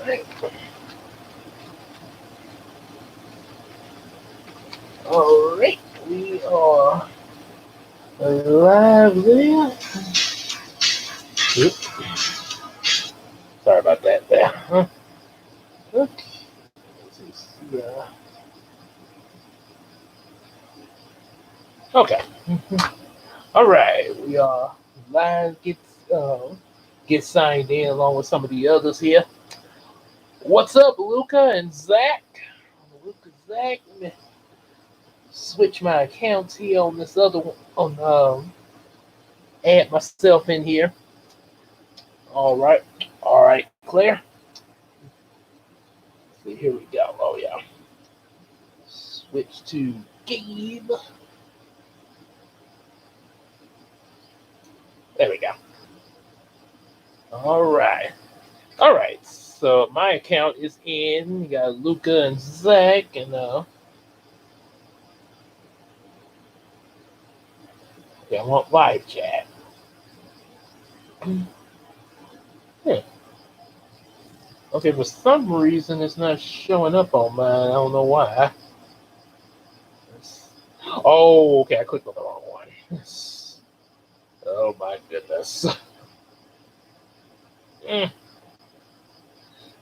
right. All right. We are live there. Oop, sorry about that there. Okay. Let's see. Okay. All right. We are live. Get signed in along with some of the others here. What's up, Luca and Zach? Luca, Zach. Let me switch my accounts here on this other one. Add myself in here. All right. All right, Claire. See, here we go. Oh yeah. Switch to Gabe. There we go. All right. All right. So my account is in. You got Luca and Zach, and yeah, I want live chat. Hmm. Okay, for some reason it's not showing up on mine. I don't know why. Oh, okay. I clicked on the wrong one. Oh my goodness. Mm,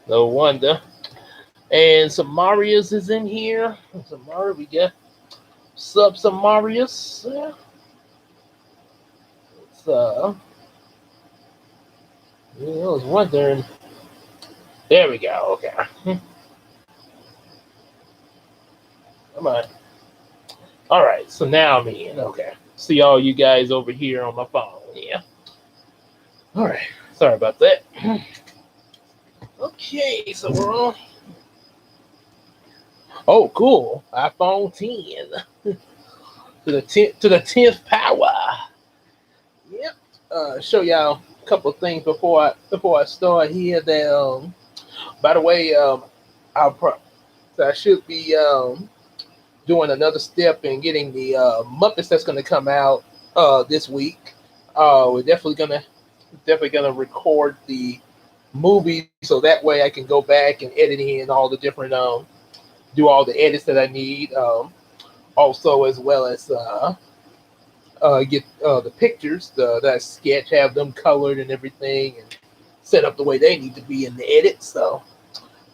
no wonder. And Samarius is in here. Samari, we got sub Samarius. It's yeah, I was wondering. There we go. Okay. Come on. All right. So now I'm in. Okay. See all you guys over here on my phone. Yeah. All right. Sorry about that. Okay. So we're on. Oh, cool. iPhone 10 to the 10th power. Yep. Show y'all a couple of things before I start here. That by the way, I should be doing another step in getting the Muppets that's going to come out this week. We're definitely gonna record the movie so that way I can go back and edit in all the different do all the edits that I need. Also, as well as get the pictures that I sketch, have them colored and everything, and set up the way they need to be in the edit. So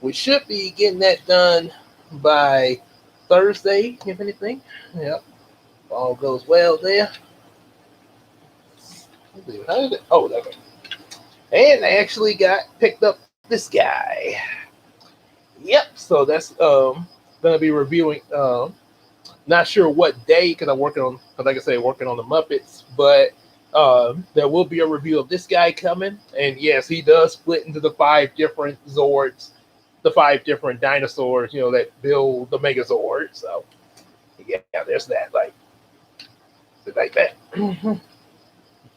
we should be getting that done by Thursday, if anything. Yep, all goes well there. How did it? Oh, there we go. And I actually got picked up this guy. Yep. So that's gonna be reviewing. Not sure what day because I'm working on, like I say, working on the Muppets. But there will be a review of this guy coming. And yes, he does split into the 5 different Zords, the 5 different dinosaurs. That build the Megazord. So yeah, there's that. Like that.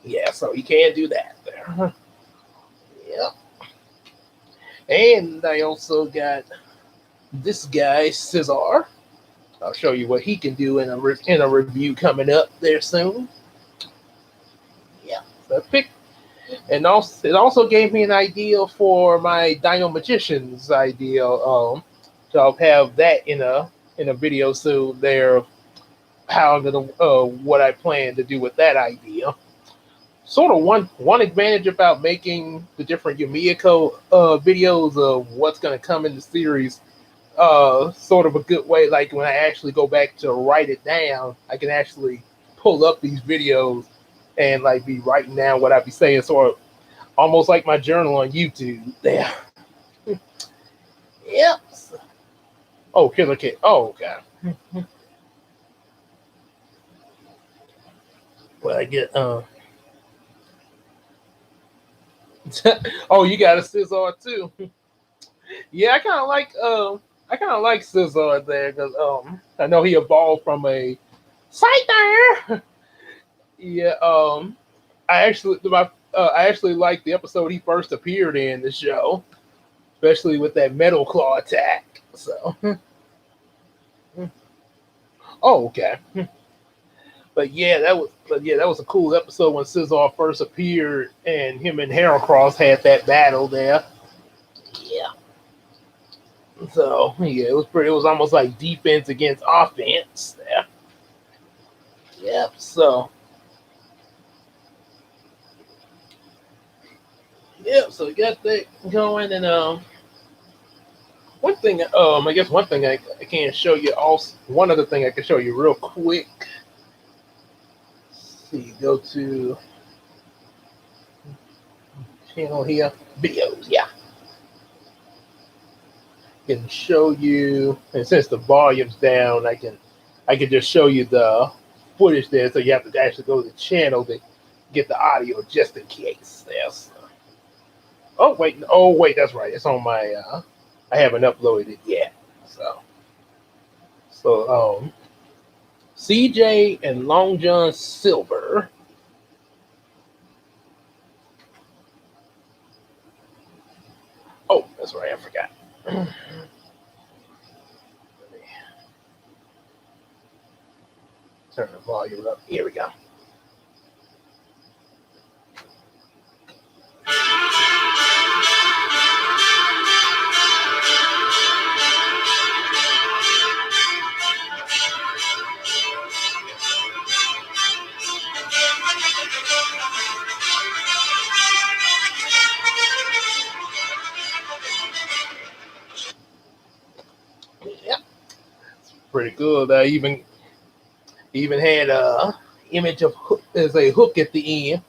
Yeah. So he can do that there. Yep. And I also got this guy, Cesar. I'll show you what he can do in a review coming up there soon. Yeah, so pick, and also it also gave me an idea for my Dino Magicians idea. So I'll have that in a video soon. There, how I'm gonna what I plan to do with that idea. Sort of one advantage about making the different Yumiko videos of what's gonna come in the series, sort of a good way. Like when I actually go back to write it down, I can actually pull up these videos and like be writing down what I be saying, sort of almost like my journal on YouTube. There. Yep. Oh, Killer Kid. Oh, okay. Well, I get. Oh, you got a Scizor too. Yeah, I kind of like Scizor there because I know he evolved from a Scyther. Yeah, I actually liked the episode he first appeared in the show, especially with that metal claw attack. So, oh okay, that was a cool episode when Scizor first appeared and him and Heracross had that battle there. Yeah. So yeah, it was pretty. It was almost like defense against offense there. Yep. So yep. So we got that going, and one thing. I guess one thing I can show you. Also, one other thing I can show you real quick. Let's see, go to channel here, videos. Yeah, can show you. And since the volume's down, I can just show you the footage there. So you have to actually go to the channel to get the audio just in case. There. So. Oh wait, that's right. It's on my. I haven't uploaded it yet. So CJ and Long John Silver. Oh, that's right. I forgot. Let me turn the volume up. Here we go. Yep, pretty good. I even had a image of as a hook at the end.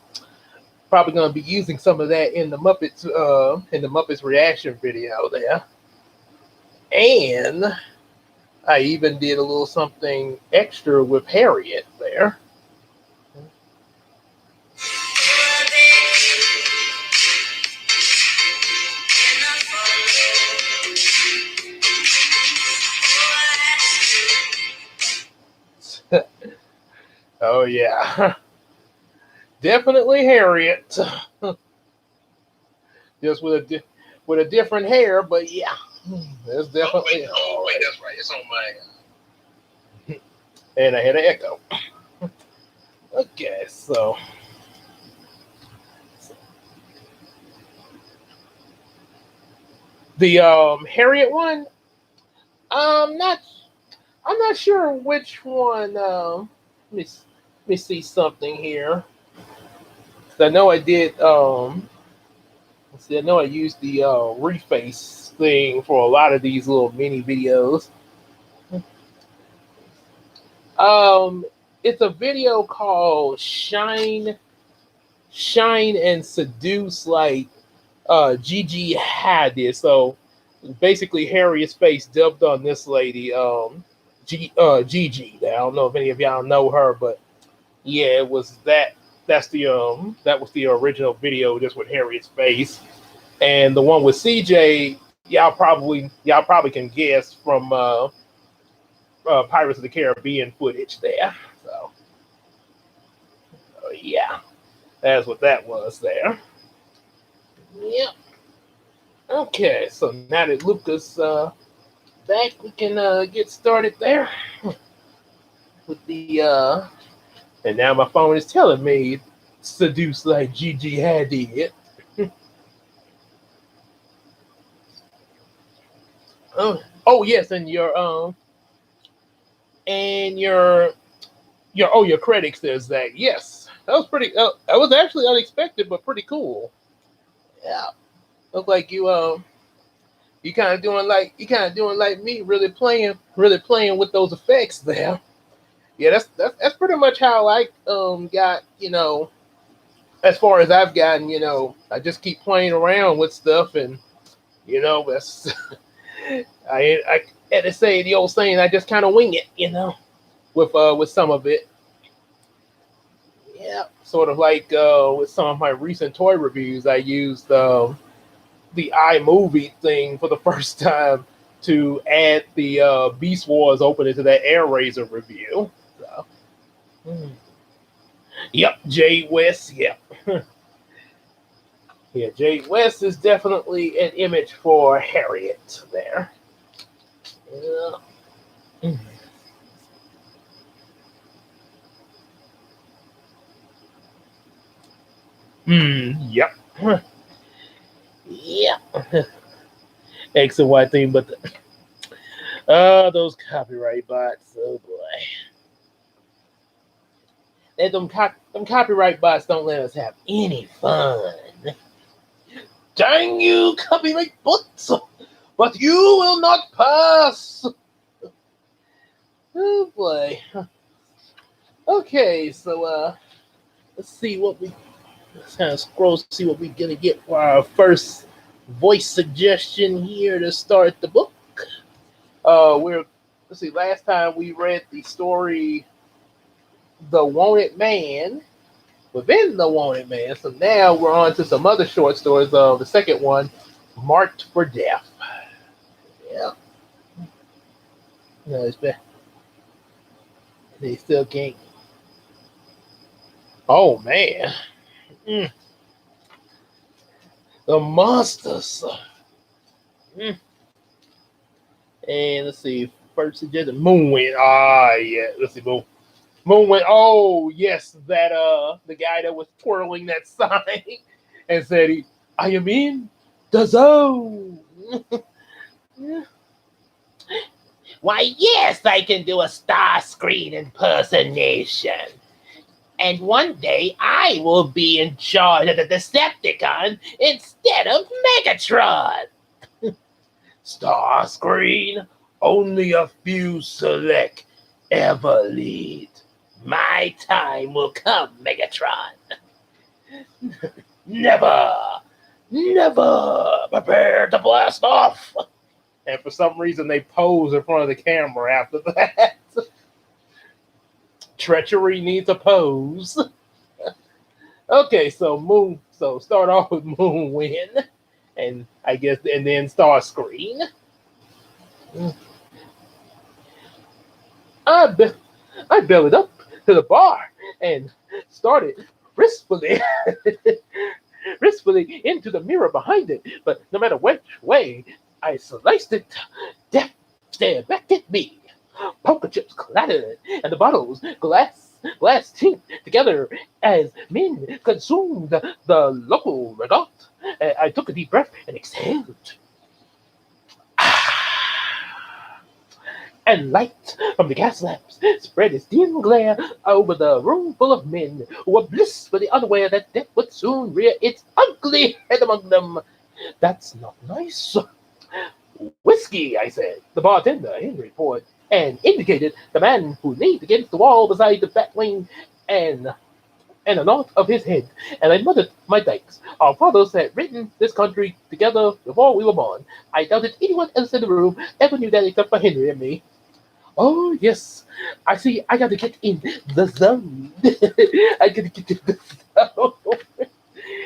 Probably going to be using some of that in the Muppets reaction video there. And I even did a little something extra with Harriet there. Oh yeah, definitely Harriet. Just with a different hair, but yeah, there's definitely. Oh wait, that's right. It's on my. And I had an echo. Okay, so the Harriet one. I'm not. I'm not sure which one. Let me see something here. I know I did. Let's see. I know I used the reface thing for a lot of these little mini videos. Um, it's a video called Shine and Seduce, like Gigi Hadid. So basically, Harriet's face dubbed on this lady, Gigi. I don't know if any of y'all know her, but yeah, it was that. That was the original video, just with Harriet's face, and the one with CJ. Y'all probably can guess from Pirates of the Caribbean footage there. So yeah, that's what that was there. Yep. Okay, so now that Luca's back, we can get started there with the. And now my phone is telling me seduce like Gigi Hadid. Oh yes, and your critics says that yes, that was pretty. That was actually unexpected, but pretty cool. Yeah, look like you kind of doing like me, really playing with those effects there. Yeah, that's pretty much how I got as far as I've gotten. I just keep playing around with stuff, and that's I had to say the old saying. I just kind of wing it, with some of it. Yeah, sort of like with some of my recent toy reviews, I used the iMovie thing for the first time to add the Beast Wars opening to that Air Razor review. So, hmm. Yep, Jay West. Yep. Yeah, Jay West is definitely an image for Harriet there. Yeah. Yep. Yeah. X and Y thing, but those copyright bots, oh boy. Them copyright bots don't let us have any fun. Dang you, copyright bots! But you will not pass! Oh boy. Okay, so let's see what let's kind of scroll, see what we're gonna get for our first voice suggestion here to start the book. Let's see, last time we read the story The Wanted Man within The Wanted Man. So now we're on to some other short stories. The second one, Marked for Death. Yeah. No, it's bad. They still can't. Oh man. Mm. The monsters. Mm. And let's see, first suggestion, Moonwind. Ah, yeah. Let's see, Moonwind. Oh, yes, that the guy that was twirling that sign and said, "I am in the zone." Why, yes, I can do a Starscream impersonation. And one day I will be in charge of the Decepticon instead of Megatron. Starscream, only a few select ever lead. My time will come, Megatron. Never prepare to blast off. And for some reason, they pose in front of the camera after that. Treachery needs a pose. Okay, so start off with Moonwind, and I guess, and then Starscream. I bellied up to the bar and started riskfully into the mirror behind it. But no matter which way I sliced it, death stared back at me. Poker chips clattered, and the bottles, glass tinked together as men consumed the local regot. I took a deep breath and exhaled. And light from the gas lamps spread its dim glare over the room full of men who were blissfully unaware that death would soon rear its ugly head among them. That's not nice. Whiskey, I said. The bartender, Henry, poured and indicated the man who leaned against the wall beside the bat wing and a knot of his head, and I muttered my thanks. Our fathers had written this country together before we were born. I doubted anyone else in the room ever knew that except for Henry and me. Oh, yes. I see. I got to get in the zone. I got to get in the zone.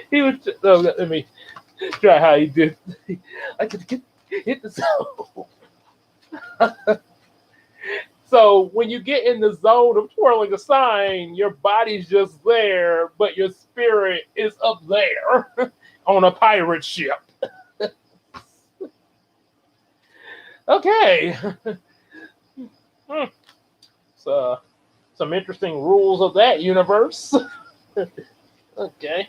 He was. No, let me try how he did. I got to get in the zone. So when you get in the zone of twirling a sign, your body's just there, but your spirit is up there on a pirate ship. Okay. So some interesting rules of that universe. Okay.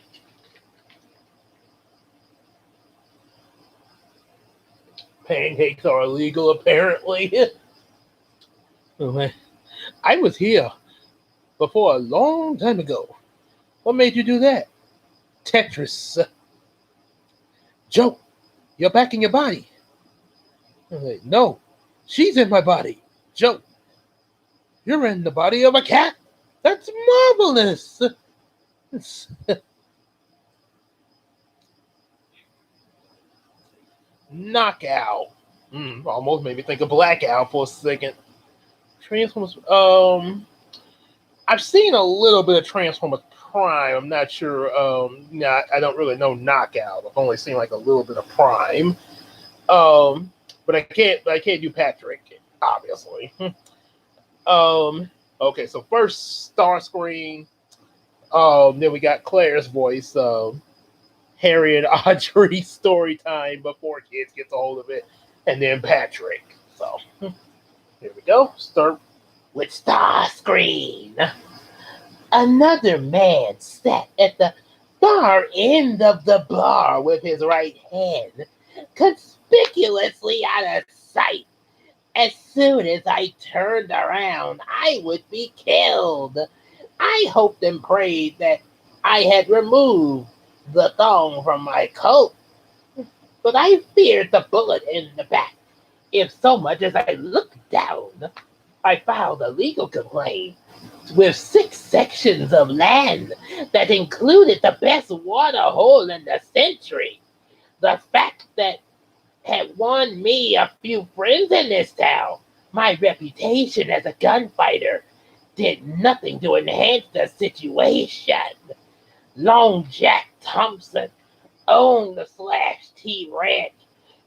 Pancakes are illegal, apparently. I was here before a long time ago. What made you do that? Tetris. Joe, you're back in your body. No, she's in my body. Joe, you're in the body of a cat. That's marvelous. Knockout. Almost made me think of Blackout for a second. Transformers. I've seen a little bit of Transformers Prime. I'm not sure. I don't really know Knockout. I've only seen like a little bit of Prime. But I can't do Patrick, obviously. Okay, so first Starscream. Then we got Claire's voice. Harry and Audrey story time before kids get a hold of it, and then Patrick. So here we go. Start with Starscream. Another man sat at the far end of the bar with his right hand conspicuously out of sight. As soon as I turned around, I would be killed. I hoped and prayed that I had removed the thong from my coat, but I feared the bullet in the back. If so much as I looked down, I filed a legal complaint with 6 sections of land that included the best water hole in the century. The fact that had won me a few friends in this town. My reputation as a gunfighter did nothing to enhance the situation. Long Jack Thompson owned the Slash T Ranch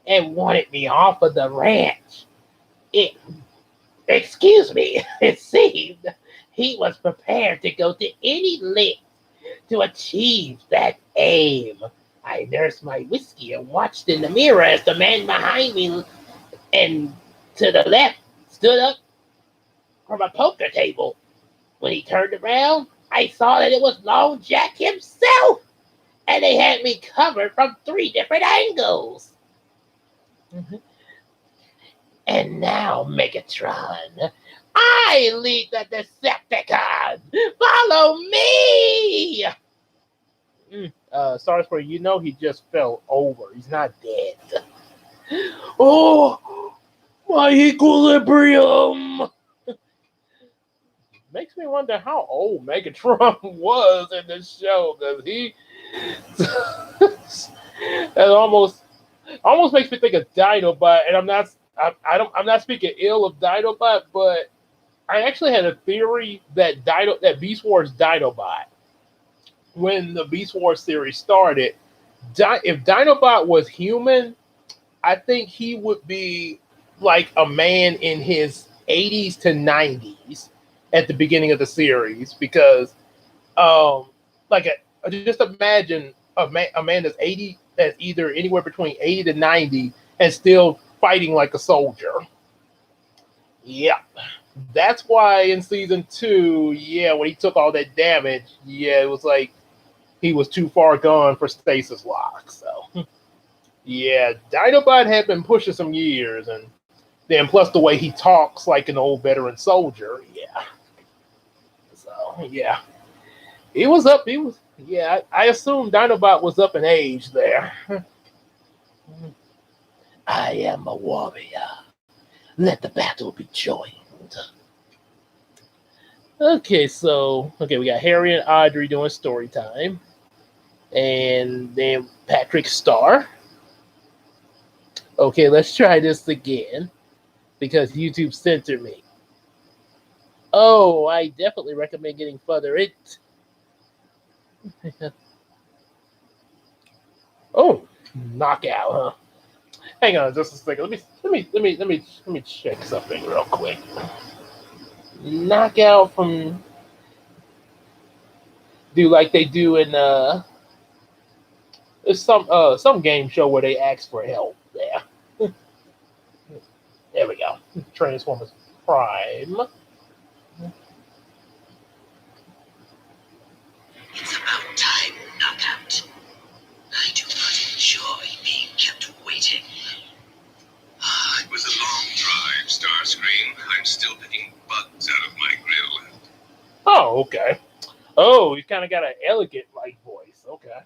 and wanted me off of the ranch. It, excuse me, it seemed he was prepared to go to any length to achieve that aim. I nursed my whiskey and watched in the mirror as the man behind me and to the left stood up from a poker table. When he turned around, I saw that it was Long Jack himself, and they had me covered from 3 different angles. Mhm. And now, Megatron, I lead the Decepticons. Follow me! Starscream, he just fell over. He's not dead. Oh, my equilibrium! Makes me wonder how old Megatron was in this show, because he that almost makes me think of Dinobot, and I'm not speaking ill of Dinobot, but I actually had a theory that Beast Wars Dinobot, when the Beast Wars series started, if Dinobot was human, I think he would be like a man in his 80s to 90s at the beginning of the series, because like just imagine a man that's either anywhere between 80 to 90 and still fighting like a soldier. Yeah. That's why in season 2, when he took all that damage, it was like he was too far gone for stasis lock. So Dinobot had been pushing some years, and then plus the way he talks like an old veteran soldier. So he was up. I assume Dinobot was up in age there. I am a warrior. Let the battle be joined. Okay, we got Harry and Audrey doing story time. And then Patrick Starr. Okay, let's try this again, because YouTube censored me. Oh, I definitely recommend getting further. Oh, knockout, huh? Hang on just a second. Let me check something real quick. Knockout from do like they do in there's some game show where they ask for help there. There we go. Transformers Prime. It's about time, Knockout. I do not enjoy being kept waiting. It was a long drive, Starscream. I'm still picking bugs out of my grill. Oh, okay. Oh, he's kind of got an elegant like voice. Okay.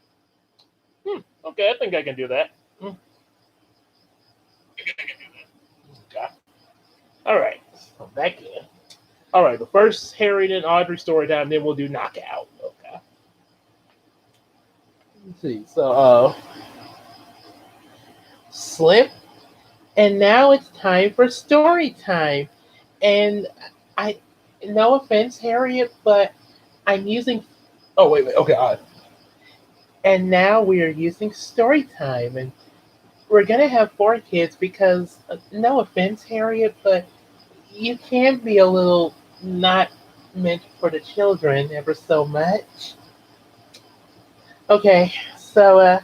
Okay, I think I can do that. Okay. All right. So back in. All right. The first Harry and Audrey story time, then we'll do knockout. Okay. Let's see. So, Slim, and now it's time for story time. And no offense, Harriet, but I'm using. Oh wait. Okay. And now we are using story time, and we're gonna have 4 kids because, no offense, Harriet, but you can be a little not meant for the children ever so much. Okay, so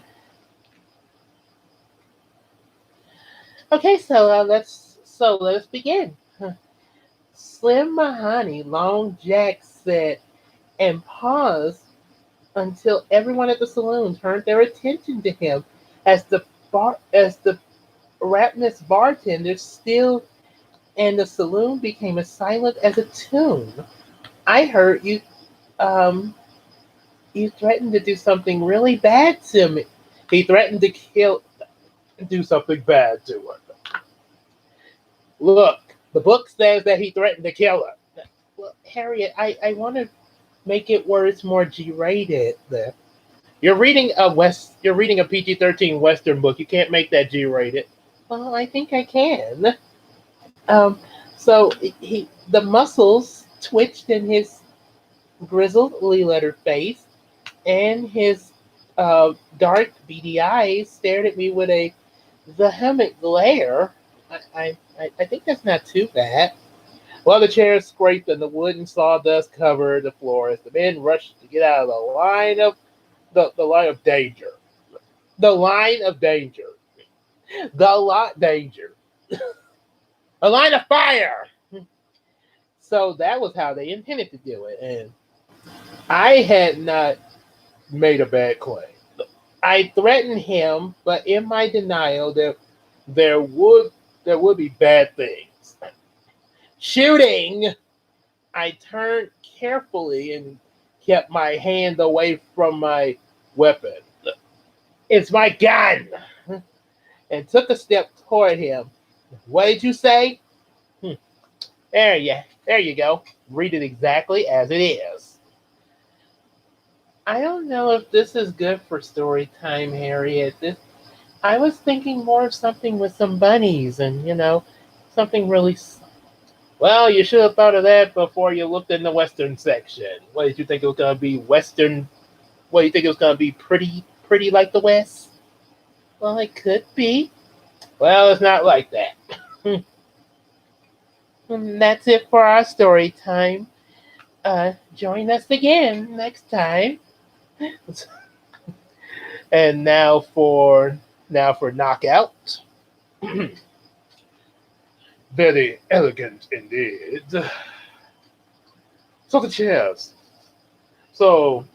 let's begin. Slim Mahoney, Long Jack said, and paused until everyone at the saloon turned their attention to him as the Rapness bartender still, and the saloon became as silent as a tomb. I heard um, you threatened to do something really bad to me. He threatened to do something bad to her. Look, the book says that he threatened to kill her. Well, Harriet, I want to make it where it's more G-rated. You're reading a PG-13 Western book. You can't make that G-rated. Well, I think I can. Um, so the muscles twitched in his grizzled, lettered face, and his dark, beady eyes stared at me with a vehement glare. I think that's not too bad. While the chairs scraped and the wood and sawdust covered the floor as the men rushed to get out of the line of danger. The line of danger. The lot danger. A line of fire. So that was how they intended to do it. And I had not made a bad claim. I threatened him, but in my denial, there would there would be bad things. Shooting. I turned carefully and kept my hand away from my weapon. It's my gun, and took a step toward him. What did you say? Hmm, there you go. Read it exactly as it is. I don't know if this is good for story time, Harriet. I was thinking more of something with some bunnies and, something really. Well, you should have thought of that before you looked in the Western section. What did you think it was going to be? Western. What do you think it was going to be? Pretty like the West? Well, it could be. Well, it's not like that. And that's it for our story time. Join us again next time. And now for knockout. Very elegant indeed. So the chairs. So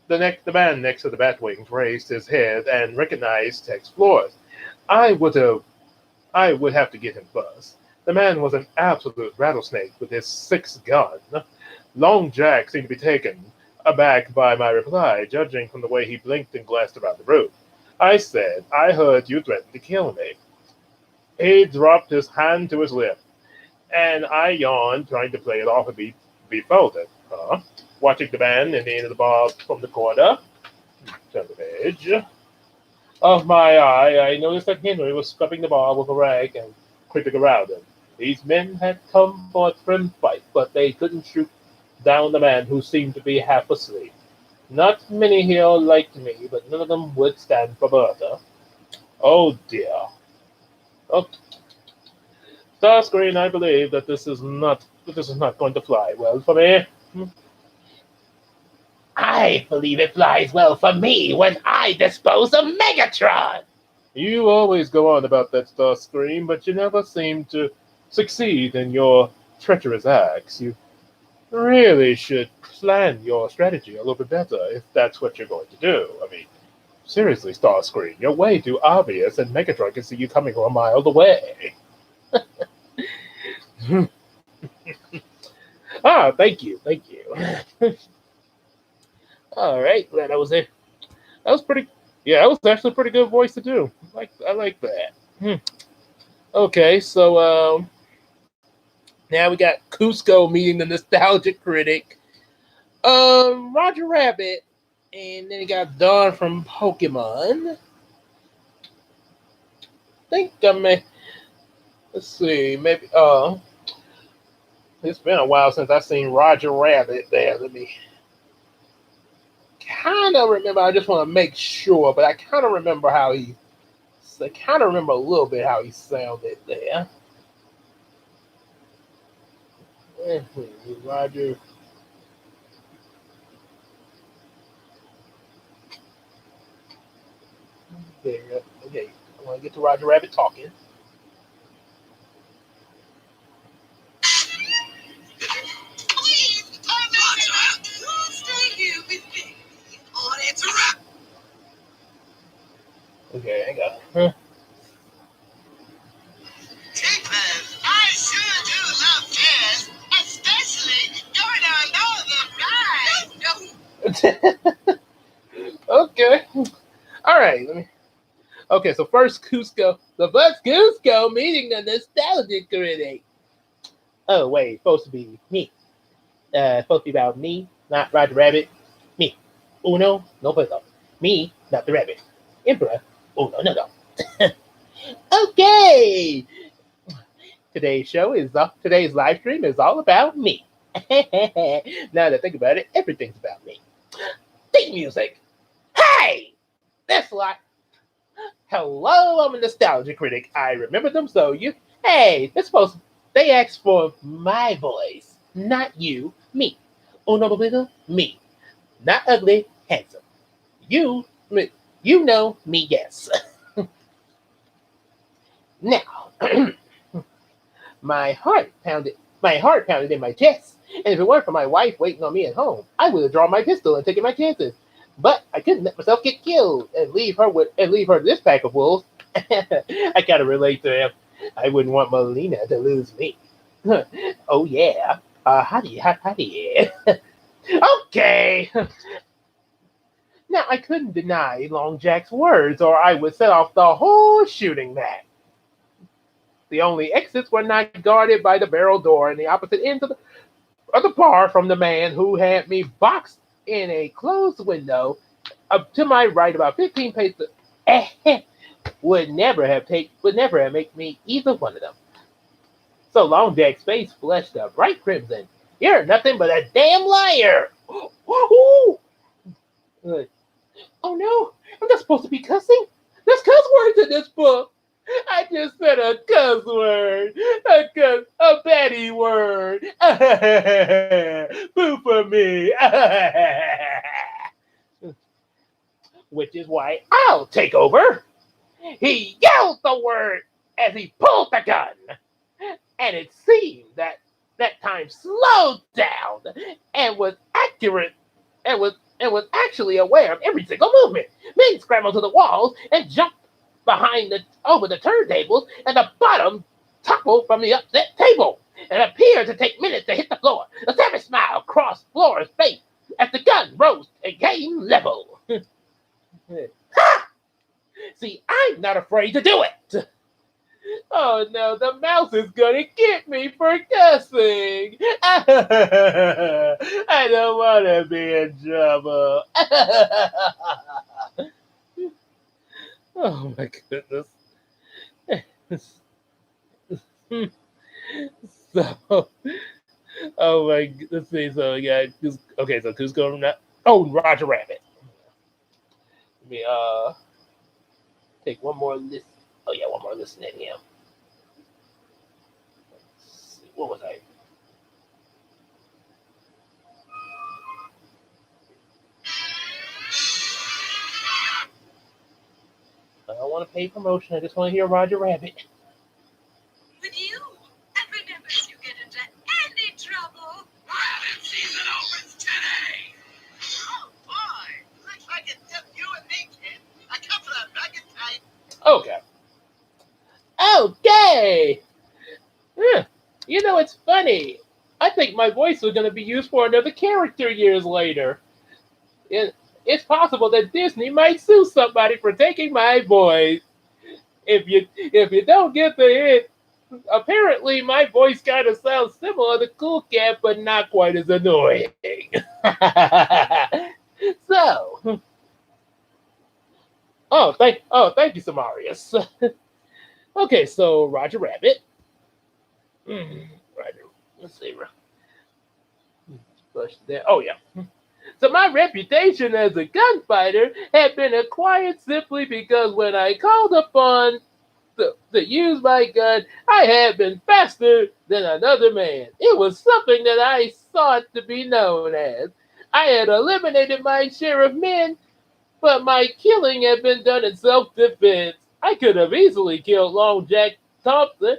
the man next to the Batwings raised his head and recognized Tex Flores. I would have I would have to get him first. The man was an absolute rattlesnake with his sixth gun. Long Jack seemed to be taken aback by my reply, judging from the way he blinked and glanced about the room. I said, I heard you threaten to kill me. He dropped his hand to his lip, and I yawned, trying to play it off and be folded. Huh? Watching the man in the end of the bar from the corner. Turn the page. Of my eye, I noticed that Henry was scrubbing the bar with a rag and creeping around him. These men had come for a trim fight, but they couldn't shoot down the man who seemed to be half asleep. Not many here liked me, but none of them would stand for Bertha. Oh dear. Oh, Starscreen, I believe that this is not going to fly well for me. I believe it flies well for me when I dispose of Megatron. You always go on about that Starscream, but you never seem to succeed in your treacherous acts. You really should plan your strategy a little bit better if that's what you're going to do. I mean, seriously, Starscream, you're way too obvious, and Megatron can see you coming from a mile away. Thank you. All right, glad that was it. That was pretty. Yeah, that was actually a pretty good voice to do. I like that. Okay, so now we got Cusco meeting the nostalgic critic, Roger Rabbit, and then he got Dawn from Pokemon. Think I may. Let's see, maybe. It's been a while since I seen Roger Rabbit. There, let me kind of remember. I just want to make sure, but I kind of remember how he. I kind of remember a little bit how he sounded there. Roger. There. Okay, I want to get to Roger Rabbit talking. Please, Roger, you stay here with me. Uninterrupted. Okay, I got. Huh? Okay. All right. Okay, so first Cusco. The first Cusco meeting the nostalgia critic. Oh wait, supposed to be me. Supposed to be about me, not Roger Rabbit. Me. Uno, no puedo. Me, not the rabbit. Emperor. Uno, no, no. Okay. Today's live stream is all about me. Now that I think about it, everything's about me. Theme music. Hey, that's like hello. I'm a nostalgia critic. I remember them. So you, hey, they're supposed. They asked for my voice, not you, me. Uno momento, me, not ugly, handsome. You, you know me. Yes. Now, my heart pounded. My heart pounded in my chest. And if it weren't for my wife waiting on me at home, I would have drawn my pistol and taken my chances. But I couldn't let myself get killed and leave her this pack of wolves. I gotta relate to him. I wouldn't want Melina to lose me. Oh yeah. Howdy. Okay. Now I couldn't deny Long Jack's words, or I would set off the whole shooting match. The only exits were not guarded by the barrel door in the opposite end of the bar from the man who had me boxed in a closed window up to my right about 15 paces. Would never have made me either one of them. So Long Jack's face flushed a bright crimson. You're nothing but a damn liar. Ooh. Oh no, I'm not supposed to be cussing. There's cuss words in this book. I just said a cuss word. A baddie word. Boo for me. Which is why I'll take over. He yelled the word as he pulled the gun. And it seemed that time slowed down and was accurate and was actually aware of every single movement. Men scrambled to the walls and jumped over the turntables, and the bottom toppled from the upset table. It appeared to take minutes to hit the floor. A savage smile crossed Flora's face as the gun rose and came level. Ha! See, I'm not afraid to do it. Oh no, the mouse is gonna get me for cussing. I don't want to be in trouble. Oh my goodness. So, oh my, let's see. So yeah, okay. So who's going now? Oh, Roger Rabbit. Let me take one more list. Oh yeah, one more listen at him. What was I? I don't want to pay promotion. I just want to hear Roger Rabbit. With you, and remember, if you get into any trouble, Rabbit season opens today. oh boy, looks like it's just you and me, kid. A couple of rugged types. Okay. Okay. Huh. You know, it's funny. I think my voice was going to be used for another character years later. It's possible that Disney might sue somebody for taking my voice. If you don't get the hint, apparently my voice kind of sounds similar to Cool Cat, but not quite as annoying. So, thank you, Samarius. Okay, so Roger Rabbit. Roger, let's see. Flush there. Oh yeah. So my reputation as a gunfighter had been acquired simply because when I called upon to use my gun, I had been faster than another man. It was something that I sought to be known as. I had eliminated my share of men, but my killing had been done in self-defense. I could have easily killed Long Jack Thompson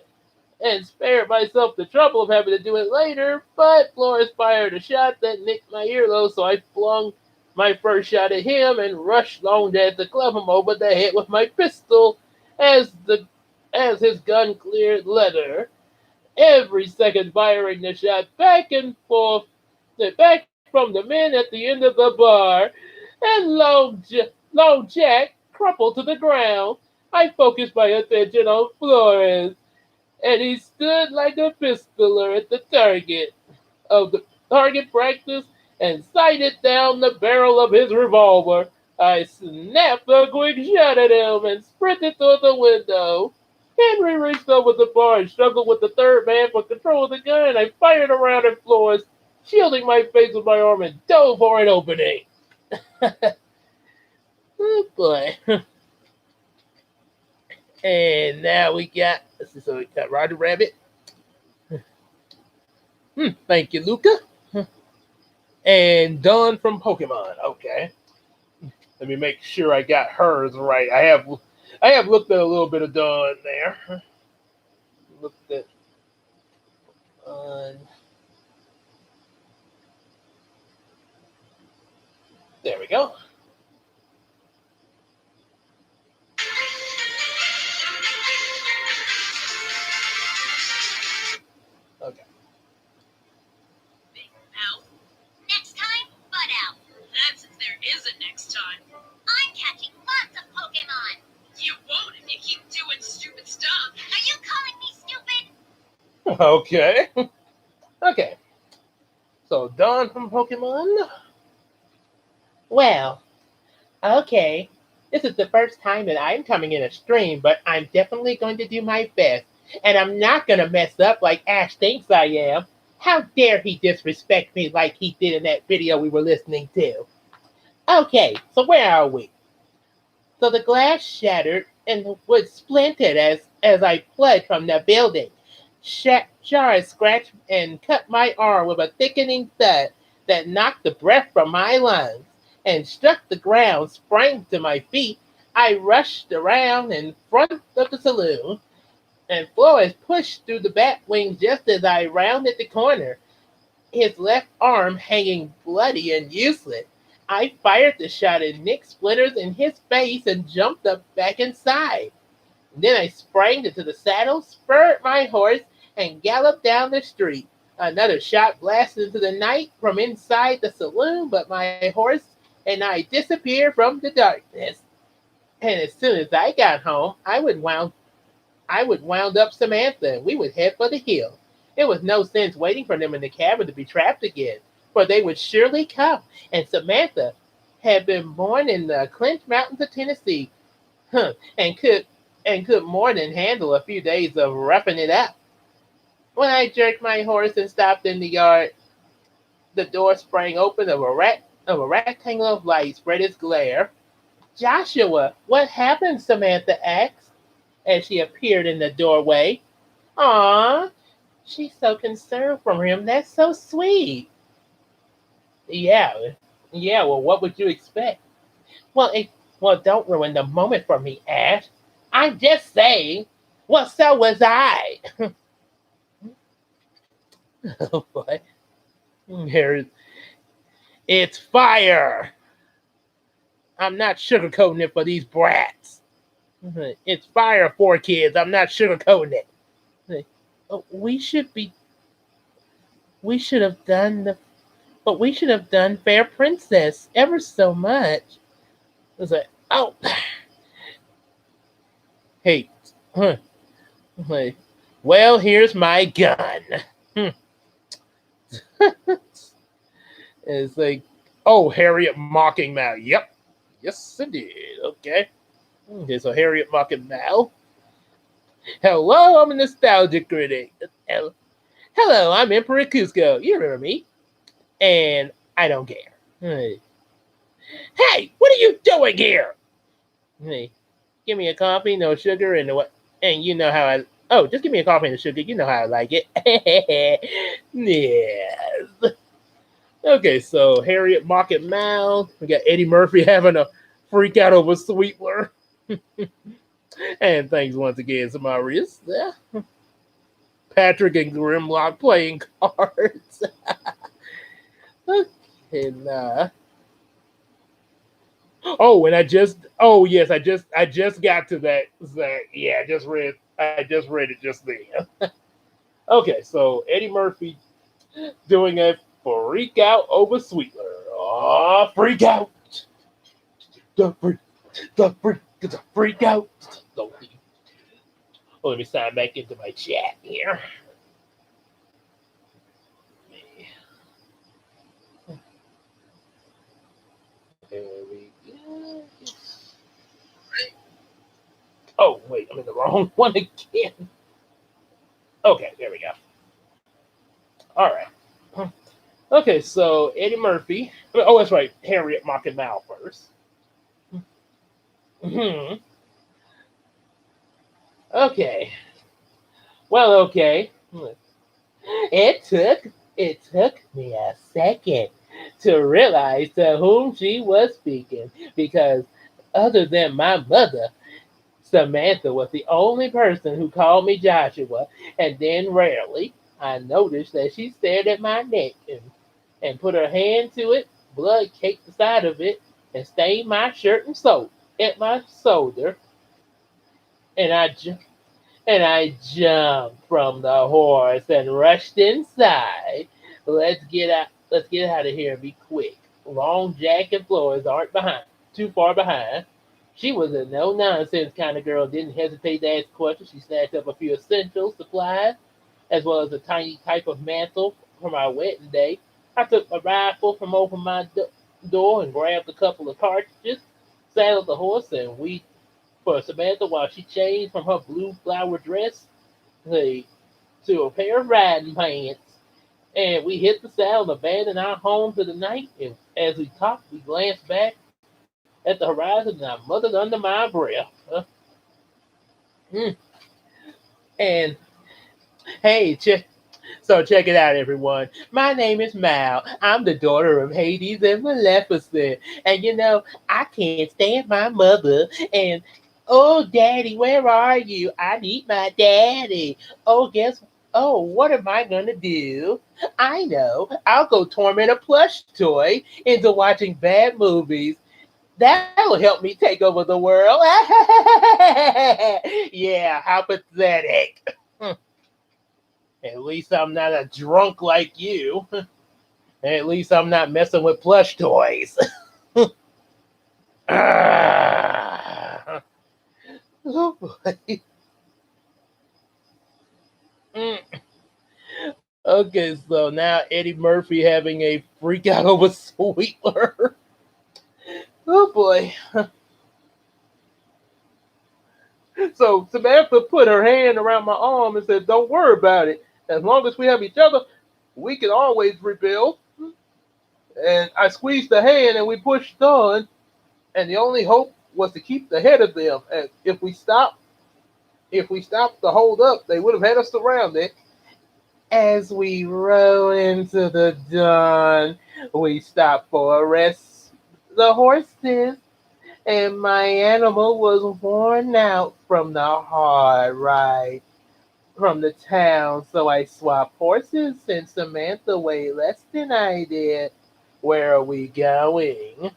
and spared myself the trouble of having to do it later, but Flores fired a shot that nicked my earlobe, so I flung my first shot at him and rushed Long Jack to club him over the head with my pistol as his gun cleared leather. Every second firing the shot back and from the men at the end of the bar, and Long Jack crumpled to the ground. I focused my attention on Flores, and he stood like a pistoler at the target of the target practice and sighted down the barrel of his revolver. I snapped a quick shot at him and sprinted toward the window. Henry reached over the bar and struggled with the third man for control of the gun. I fired around at Flores, shielding my face with my arm, and dove for an opening. Oh boy. And now we got, let's see, so we got Roger Rabbit. Thank you, Luca. And Dawn from Pokemon. Okay. Let me make sure I got hers right. I have looked at a little bit of Dawn there. Looked at there we go. Okay. Big mouth. Next time, butt out. That's if there is a next time. I'm catching lots of Pokemon. You won't if you keep doing stupid stuff. Are you calling me stupid? Okay. Okay. So Dawn from Pokemon. Well, okay. This is the first time that I'm coming in a stream, but I'm definitely going to do my best. And I'm not going to mess up like Ash thinks I am. How dare he disrespect me like he did in that video we were listening to? Okay, so where are we? So the glass shattered and the wood splintered as I fled from the building. Shards scratched and cut my arm with a thickening thud that knocked the breath from my lungs and struck the ground, sprang to my feet. I rushed around in front of the saloon, and Flores pushed through the bat wing just as I rounded the corner, his left arm hanging bloody and useless. I fired the shot and nicked splinters in his face and jumped up back inside. Then I sprang into the saddle, spurred my horse, and galloped down the street. Another shot blasted into the night from inside the saloon, but my horse and I disappeared from the darkness. And as soon as I got home, I would wound up Samantha, and we would head for the hill. There was no sense waiting for them in the cabin to be trapped again, for they would surely come. And Samantha had been born in the Clinch Mountains of Tennessee, and could more than handle a few days of roughing it up. When I jerked my horse and stopped in the yard, the door sprang open of a rectangle of light spread its glare. Joshua, what happened? Samantha asked as she appeared in the doorway. Aw, she's so concerned for him. That's so sweet. Yeah, yeah. Well, what would you expect? Well, don't ruin the moment for me, Ash. I'm just saying. Well, so was I. Oh boy. Here, it's fire. I'm not sugarcoating it for these brats. It's fire for kids. I'm not sugarcoating it. We should be. We should have done the. But we should have done Fair Princess ever so much. I was like, oh, hey, huh. Like, well, here's my gun. It's like, oh, Harriet Mocking Mal. Yep. Yes, indeed. Okay. Okay, so Harriet Mocking Mal. Hello, I'm a nostalgic critic. Hello, I'm Emperor Cusco. You remember me. And I don't care. Hey, what are you doing here? Hey, give me a coffee, no sugar, and what? And you know how I. Oh, just give me a coffee and a sugar. You know how I like it. Yes. Okay, so Harriet Mocket Mal. We got Eddie Murphy having a freak out over Sweetler. And thanks once again to Marius. Yeah. Patrick and Grimlock playing cards. And oh, and oh yes, I just got to that. Yeah, I just read it just then. Okay, so Eddie Murphy doing Freak out over Sweetler. Oh, freak out. The freak, the freak out. So, let me sign back into my chat here. There we go. Oh, wait, I'm in the wrong one again. Okay, there we go. All right. Okay, so Eddie Murphy. Oh, that's right. Harriet Mocking Mal first. Hmm. Okay. Well, okay. It took me a second to realize to whom she was speaking because other than my mother, Samantha was the only person who called me Joshua, and then rarely I noticed that she stared at my neck and put her hand to it, blood caked the side of it, and stained my shirt and soap at my shoulder, and I jumped from the horse and rushed inside. Let's get out of here and be quick. Long Jack and Flores aren't behind too far behind. She was a no nonsense kind of girl, didn't hesitate to ask questions. She snatched up a few essential supplies, as well as a tiny type of mantle for my wedding day. I took my rifle from over my door and grabbed a couple of cartridges, saddled the horse, and we for Samantha while she changed from her blue flower dress to, to a pair of riding pants. And we hit the saddle and abandoned our home for the night. And as we talked, we glanced back at the horizon and I muttered under my breath. Mm. And hey, so check it out, everyone. My name is Mal. I'm the daughter of Hades and Maleficent. And I can't stand my mother. And oh, Daddy, where are you? I need my daddy. Oh, guess. Oh, what am I gonna do? I know. I'll go torment a plush toy into watching bad movies. That'll help me take over the world. Yeah, how pathetic. At least I'm not a drunk like you. At least I'm not messing with plush toys. Ah. Oh boy. Mm. Okay, so now Eddie Murphy having a freak out over Sweetler. Oh boy. So Samantha put her hand around my arm and said, "Don't worry about it. As long as we have each other, we can always rebuild." And I squeezed the hand and we pushed on. And the only hope was to keep ahead of them. And if we stopped to hold up, they would have had us surrounded. As we rode into the dawn, we stopped for a rest. The horses and my animal was worn out from the hard ride from the town, so I swapped horses since Samantha weighed less than I did. Where are we going?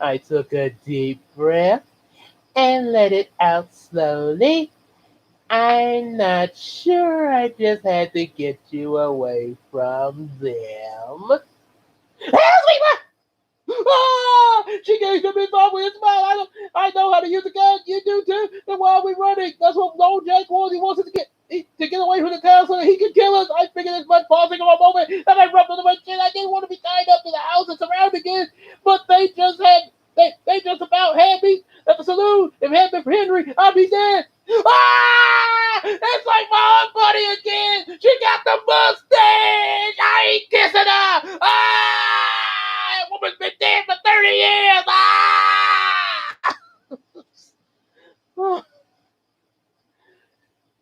I took a deep breath and let it out slowly. I'm not sure. I just had to get you away from them. Sweeper! Ah! She gave him his arm with his smile. I know how to use a gun. You do too. Then why are we running? That's what Lone Jack wants. He wants us to get away from the town so that he can kill us. I figured this much pausing on a moment, and I rubbed into my chin. I didn't want to be tied up to the house and surrounded again, but they just about had me at the saloon. If it hadn't been for Henry, I'd be dead. Ah! It's like my own buddy again. She got the mustache. I ain't kissing her. Ah! That woman's been dead for 30 years. Ah! Oh,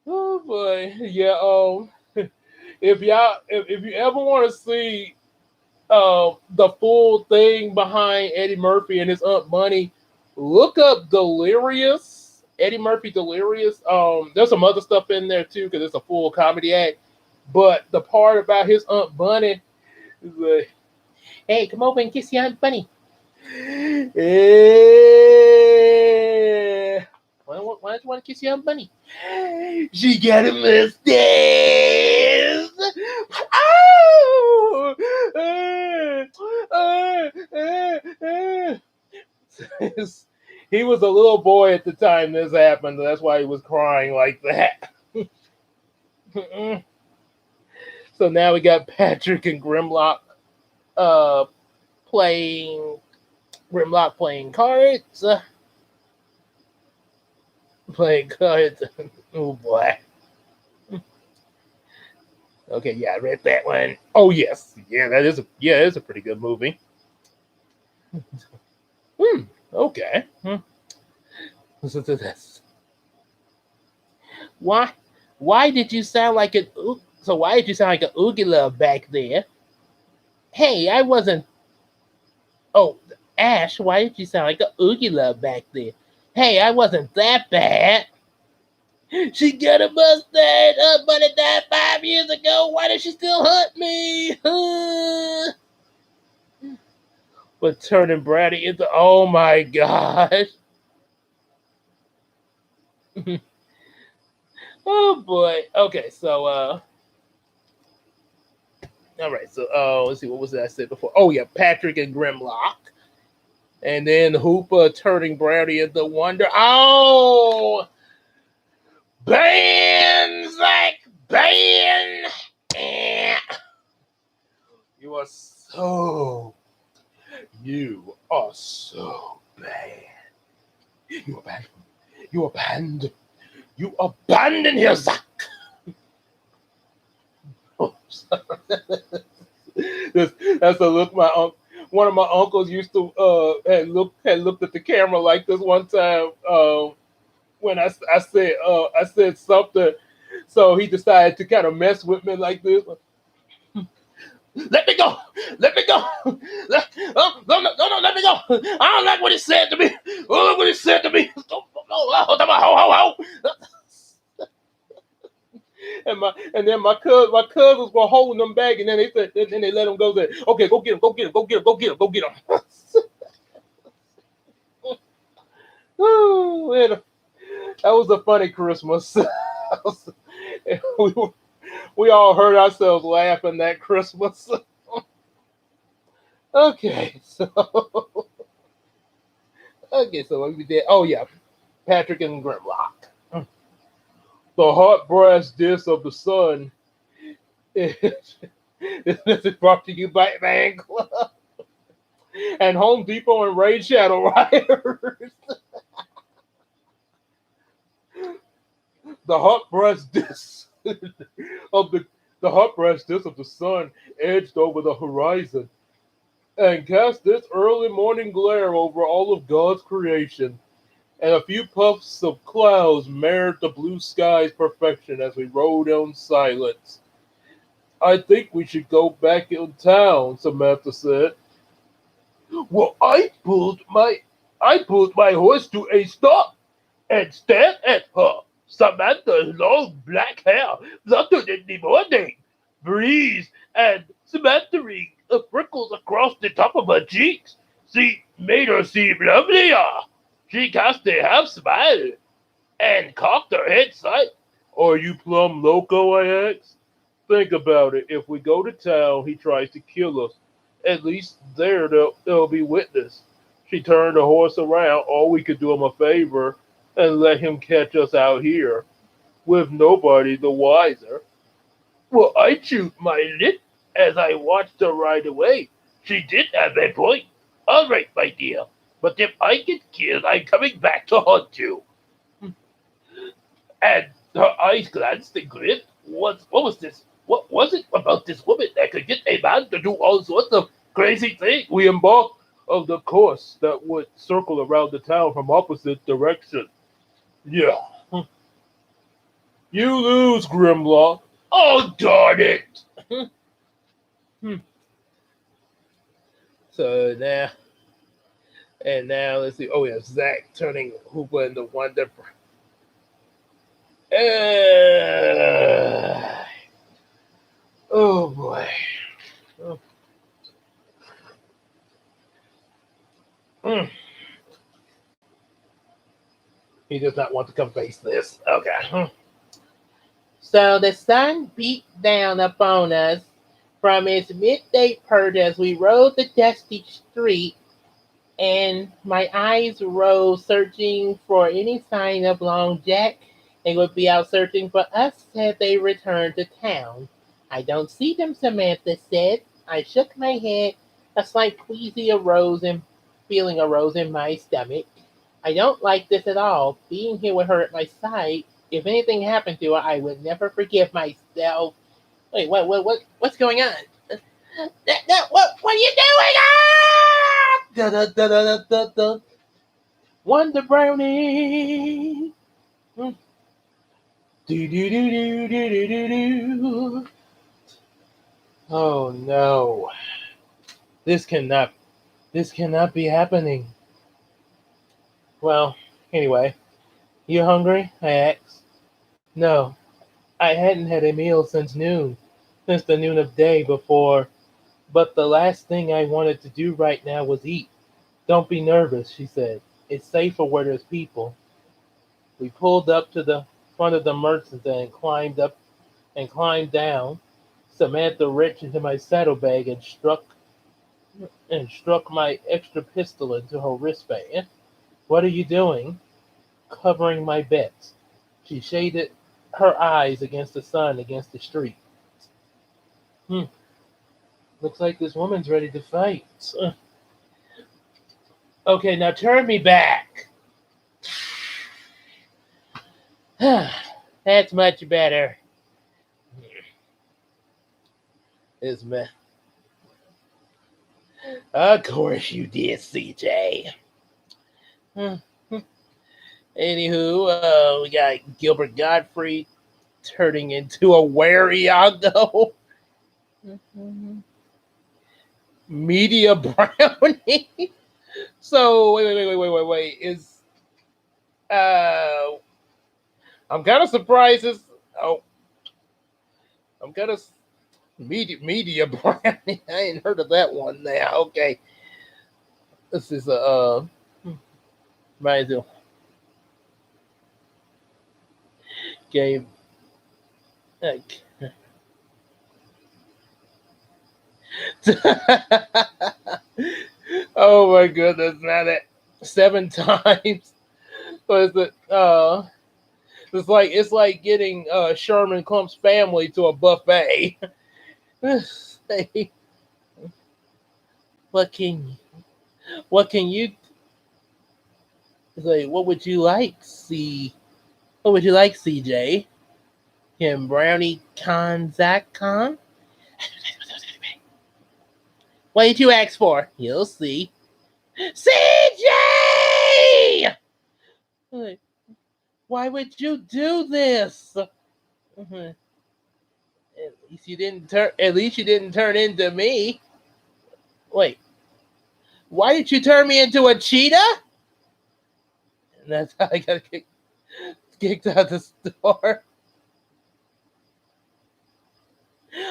oh boy. Yeah. If you ever want to see the full thing behind Eddie Murphy and his Aunt Bunny, look up Delirious. Eddie Murphy Delirious. There's some other stuff in there too because it's a full comedy act. But the part about his Aunt Bunny is like, hey, come over and kiss your Aunt Bunny. Yeah. Why don't you want to kiss your Aunt Bunny? She got a mustache. Oh! He was a little boy at the time this happened. That's why he was crying like that. So now we got Patrick and uh, playing playing cards. Playing cards. Oh boy. Okay, yeah, I read that one. Oh yes, it's a pretty good movie. Hmm. Okay. Listen to this. Why? Why did you sound like an? So why did you sound like an oogula back there? Hey, I wasn't. Oh, Ash, why did you sound like an oogula back there? Hey, I wasn't that bad. She got a mustache. Her buddy died 5 years ago. Why does she still hunt me? But turning Brady into oh my gosh. Oh boy. Okay, so all right, so let's see, what was that I said before? Oh yeah, Patrick and Grimlock. And then Hoopa turning Brownie into Wonder. Oh, ban Zach, ban. Eh. You are so you are so bad. You are bad. You are banned. You are banned in here, Zach. Oh, that's the look my one of my uncles used to had looked at the camera like this one time when I said something, so he decided to kind of mess with me like this. Let me go! Let me go! No, let me go! I don't like what he said to me. I don't like what he said to me. And then my cousins were holding them back, and then they said, then they let them go. Say, okay, go get him, go get him, go get him, go get him, go get him. Oh, man, that was a funny Christmas. we, we all heard ourselves laughing that Christmas. Okay, so what we did. Oh yeah, Patrick and Grimlock. The hot brass disc of the sun. This is brought to you by Fan Club and Home Depot and Raid Shadow Riders. The hot brass disc of the hot brass disc of the sun edged over the horizon and cast this early morning glare over all of God's creation. And a few puffs of clouds marred the blue sky's perfection as we rode in silence. I think we should go back in town, Samantha said. Well, I pulled my horse to a stop and stared at her. Samantha's long black hair fluttered in the morning breeze and smattering of freckles across the top of her cheeks. She made her seem lovelier. She cast a half smile and cocked her head side. Are you plumb loco? I asked. Think about it. If we go to town, he tries to kill us. At least there'll be witness. She turned the horse around. All we could do him a favor and let him catch us out here, with nobody the wiser. Well, I chewed my lip as I watched her ride away. She did have a point. All right, my dear. But if I get killed, I'm coming back to haunt you. And her eyes glanced and grinned. What was this? What was it about this woman that could get a man to do all sorts of crazy things? We embarked on the course that would circle around the town from opposite direction. Yeah. You lose, Grimlock. Oh, darn it! So now let's see. Oh, yeah, Zach turning Hooper into Wonder. Oh, boy. Oh. Mm. He does not want to come face this. Okay. So the sun beat down upon us from its midday perch as we rode the dusty street and my eyes rose, searching for any sign of Long Jack. They would be out searching for us had they returned to town. I don't see them, Samantha said. I shook my head. A slight queasy arose and feeling arose in my stomach. I don't like this at all. Being here with her at my side. If anything happened to her, I would never forgive myself. Wait, what's going on? What are you doing? Ah! Da da da da da da. Wonder Brownie. Do do do do do do do do. Oh no! This cannot. This cannot be happening. Well, anyway, you hungry? I asked. No, I hadn't had a meal since noon, since the noon of day before. But the last thing I wanted to do right now was eat. Don't be nervous, she said. It's safer where there's people. We pulled up to the front of the merchants and climbed down. Samantha reached into my saddlebag and struck my extra pistol into her wristband. What are you doing? Covering my bets. She shaded her eyes against the sun against the street. Hmm. Looks like this woman's ready to fight. Okay, now turn me back. That's much better. It's me. Of course you did, CJ. Anywho, we got Gilbert Godfrey turning into a Wariago. Media Brownie. So wait. Uh I'm kind of surprised. Oh, I'm kind of media Brownie. I ain't heard of that one now. Okay, this is a reminds me game. Like, oh my goodness, now that 7 times. Was it? It's like getting Sherman Clump's family to a buffet. Say, what can you say? What would you like? See, what would you like, CJ? Him Brownie Khan Zach Khan? What did you ask for? You'll see. CJ! Why would you do this? At least you didn't turn. At least you didn't turn into me. Wait, why did you turn me into a cheetah? And that's how I got kicked out the store.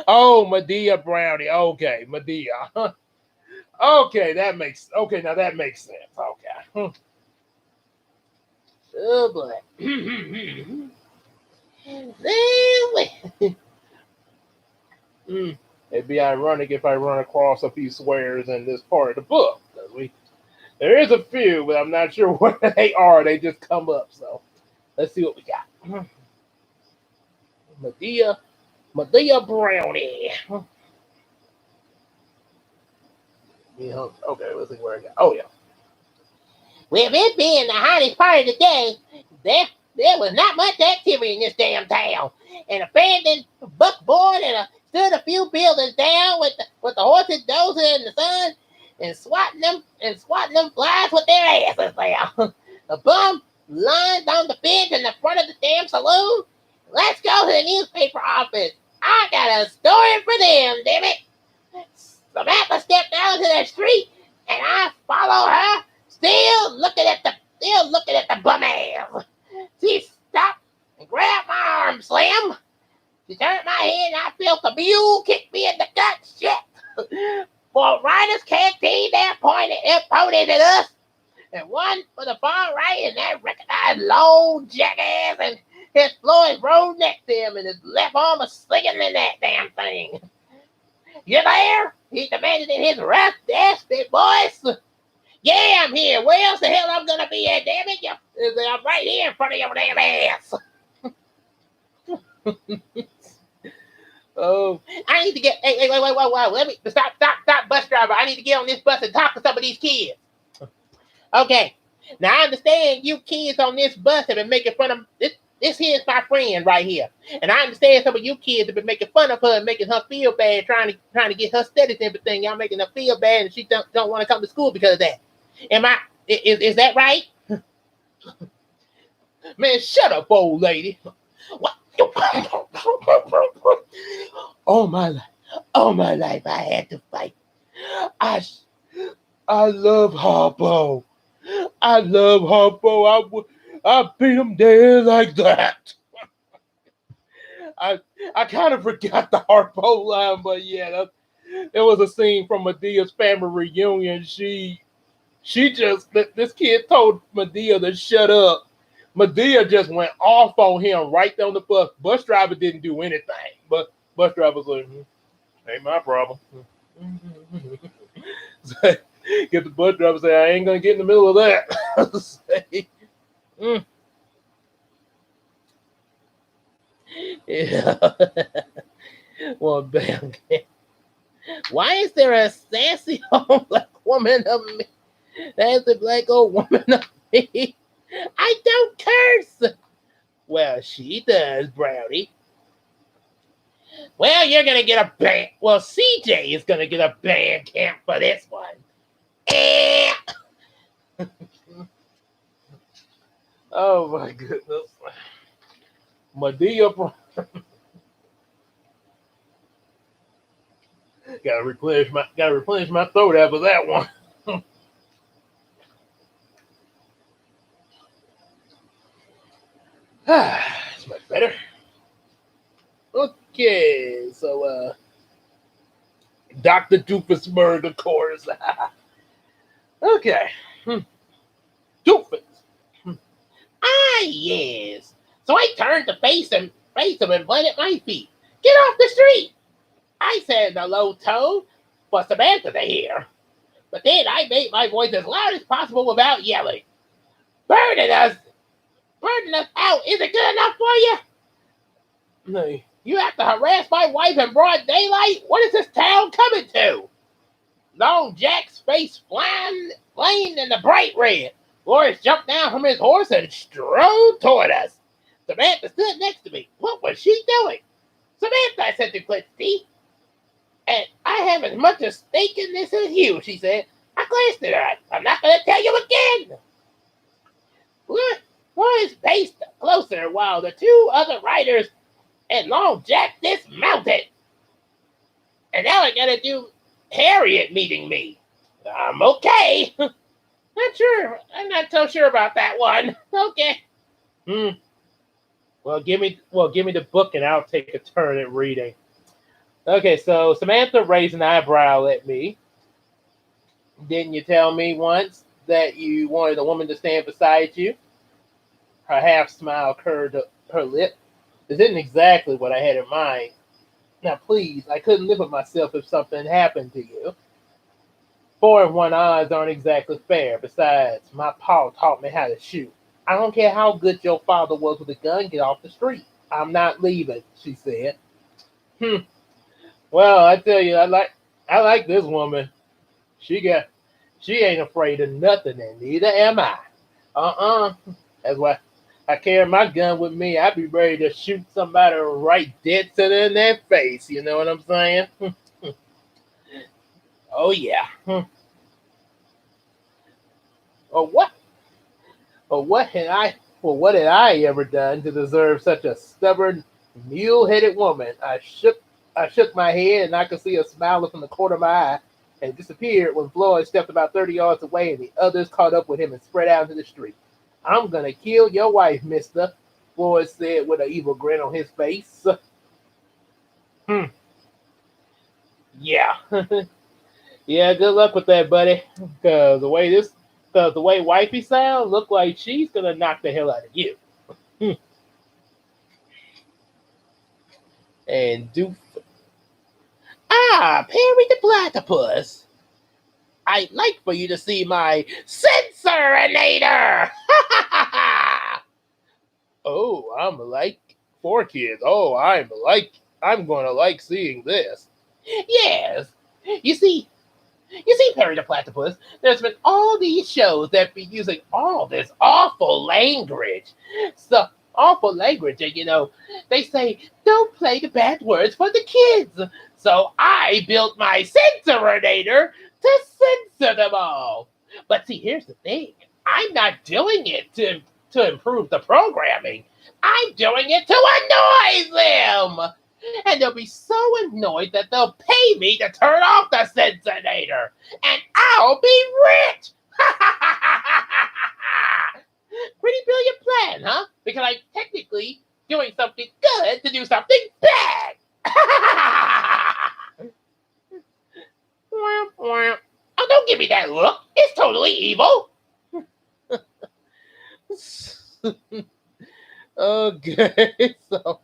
Oh, Medea Brownie. Okay, Medea. Okay, that makes. Okay, now that makes sense. Okay. Oh boy. It'd be ironic if I run across a few swears in this part of the book. There is a few, but I'm not sure what they are. They just come up. So let's see what we got. Medea Brownie. Yeah, okay, let's see where I got. Oh yeah. With it being the hottest part of the day, there was not much activity in this damn town. An abandoned buckboard stood a few buildings down with the horses dozing in the sun and swatting them flies with their asses there. A bum lines on the bench in the front of the damn saloon. Let's go to the newspaper office. I got a story for them, damn it. Samantha stepped out to the street and I follow her, still looking at the bum ass. She stopped and grabbed my arm, Slim. She turned my head and I felt the mule kick me in the gut. Shit. For Riders Canteen, they're pointed at us. And one for the far right, and that recognized long jackass, and his Floyd rode next to him, and his left arm was slinging in that damn thing. You there? He demanded in his rough, desperate voice. Yeah, I'm here. Where else the hell I'm gonna be at, damn it? I'm right here in front of your damn ass. Oh, I need to get. Hey, wait. Let me stop, bus driver. I need to get on this bus and talk to some of these kids. Okay. Now I understand you kids on this bus have been making fun of this. This here is my friend right here, and I understand some of you kids have been making fun of her and making her feel bad, trying to get her studies and everything. Y'all making her feel bad, and she don't want to come to school because of that. Am I? Is that right? Man, shut up, old lady. What? All my life, I had to fight. I, I love Harpo. I love Harpo. I beat him dead like that. I I kind of forgot the Harpo line, but yeah, it was a scene from Medea's family reunion. She just this kid told Medea to shut up. Medea just went off on him right there on the bus. Bus driver didn't do anything, but bus driver was like, "Ain't my problem." Get the bus driver say, "I ain't gonna get in the middle of that." Say, mm, yeah. Well, bam. Why is there a sassy old black woman of me? That's a black old woman of me. I don't curse. Well, she does, Brownie. Well, you're gonna get a band. Well, CJ is gonna get a band camp for this one. Eh. Oh my goodness. Medea, gotta replenish my throat after that one. It's much better. Okay, so Dr. Doofusburg, of course. Okay. Doofus. Ah, yes. So I turned to face him and pointed my feet. Get off the street! I said in a low tone for Samantha to hear. But then I made my voice as loud as possible without yelling. Burning us! Burning us out isn't good enough for you? No. You have to harass my wife in broad daylight? What is this town coming to? Long Jack's face flamed in the bright red. Boris jumped down from his horse and strode toward us. Samantha stood next to me. What was she doing? Samantha, I said to Quincy, and I have as much a stake in this as you, she said. I glanced at her. I'm not going to tell you again. Boris paced closer while the two other riders and Long Jack dismounted. And now I got to do Harriet meeting me. I'm okay. Not sure. I'm not so sure about that one. Okay. Well, give me the book and I'll take a turn at reading. Okay, so Samantha raised an eyebrow at me. Didn't you tell me once that you wanted a woman to stand beside you? Her half smile curved her lip. This isn't exactly what I had in mind. Now, please, I couldn't live with myself if something happened to you. 4-1 odds aren't exactly fair. Besides, my pa taught me how to shoot. I don't care how good your father was with a gun, get off the street. I'm not leaving, she said. Well, I tell you, I like this woman. She ain't afraid of nothing, and neither am I. That's why I carry my gun with me. I'd be ready to shoot somebody right dead center in their face. You know what I'm saying? Oh yeah. Or what? Or what had I ever done to deserve such a stubborn, mule-headed woman? I shook my head, and I could see a smile from the corner of my eye, and disappeared when Floyd stepped about 30 yards away, and the others caught up with him and spread out into the street. I'm gonna kill your wife, mister, Floyd said with an evil grin on his face. Yeah. Yeah, good luck with that, buddy. Cause the way wifey sounds, look like she's gonna knock the hell out of you. And Doof. Ah, Perry the platypus. I'd like for you to see my Sensorinator! Oh, I'm like 4 kids. Oh, I'm gonna like seeing this. Yes. You see, Perry the Platypus, there's been all these shows that be using all this awful language. So awful language, and they say don't play the bad words for the kids. So I built my Sensorinator to censor them all. But see, here's the thing. I'm not doing it to improve the programming. I'm doing it to annoy them. And they'll be so annoyed that they'll pay me to turn off the Sensorinator. And I'll be rich. Pretty brilliant plan, huh? Because I'm technically doing something good to do something bad. Oh, don't give me that look. It's totally evil. Okay, so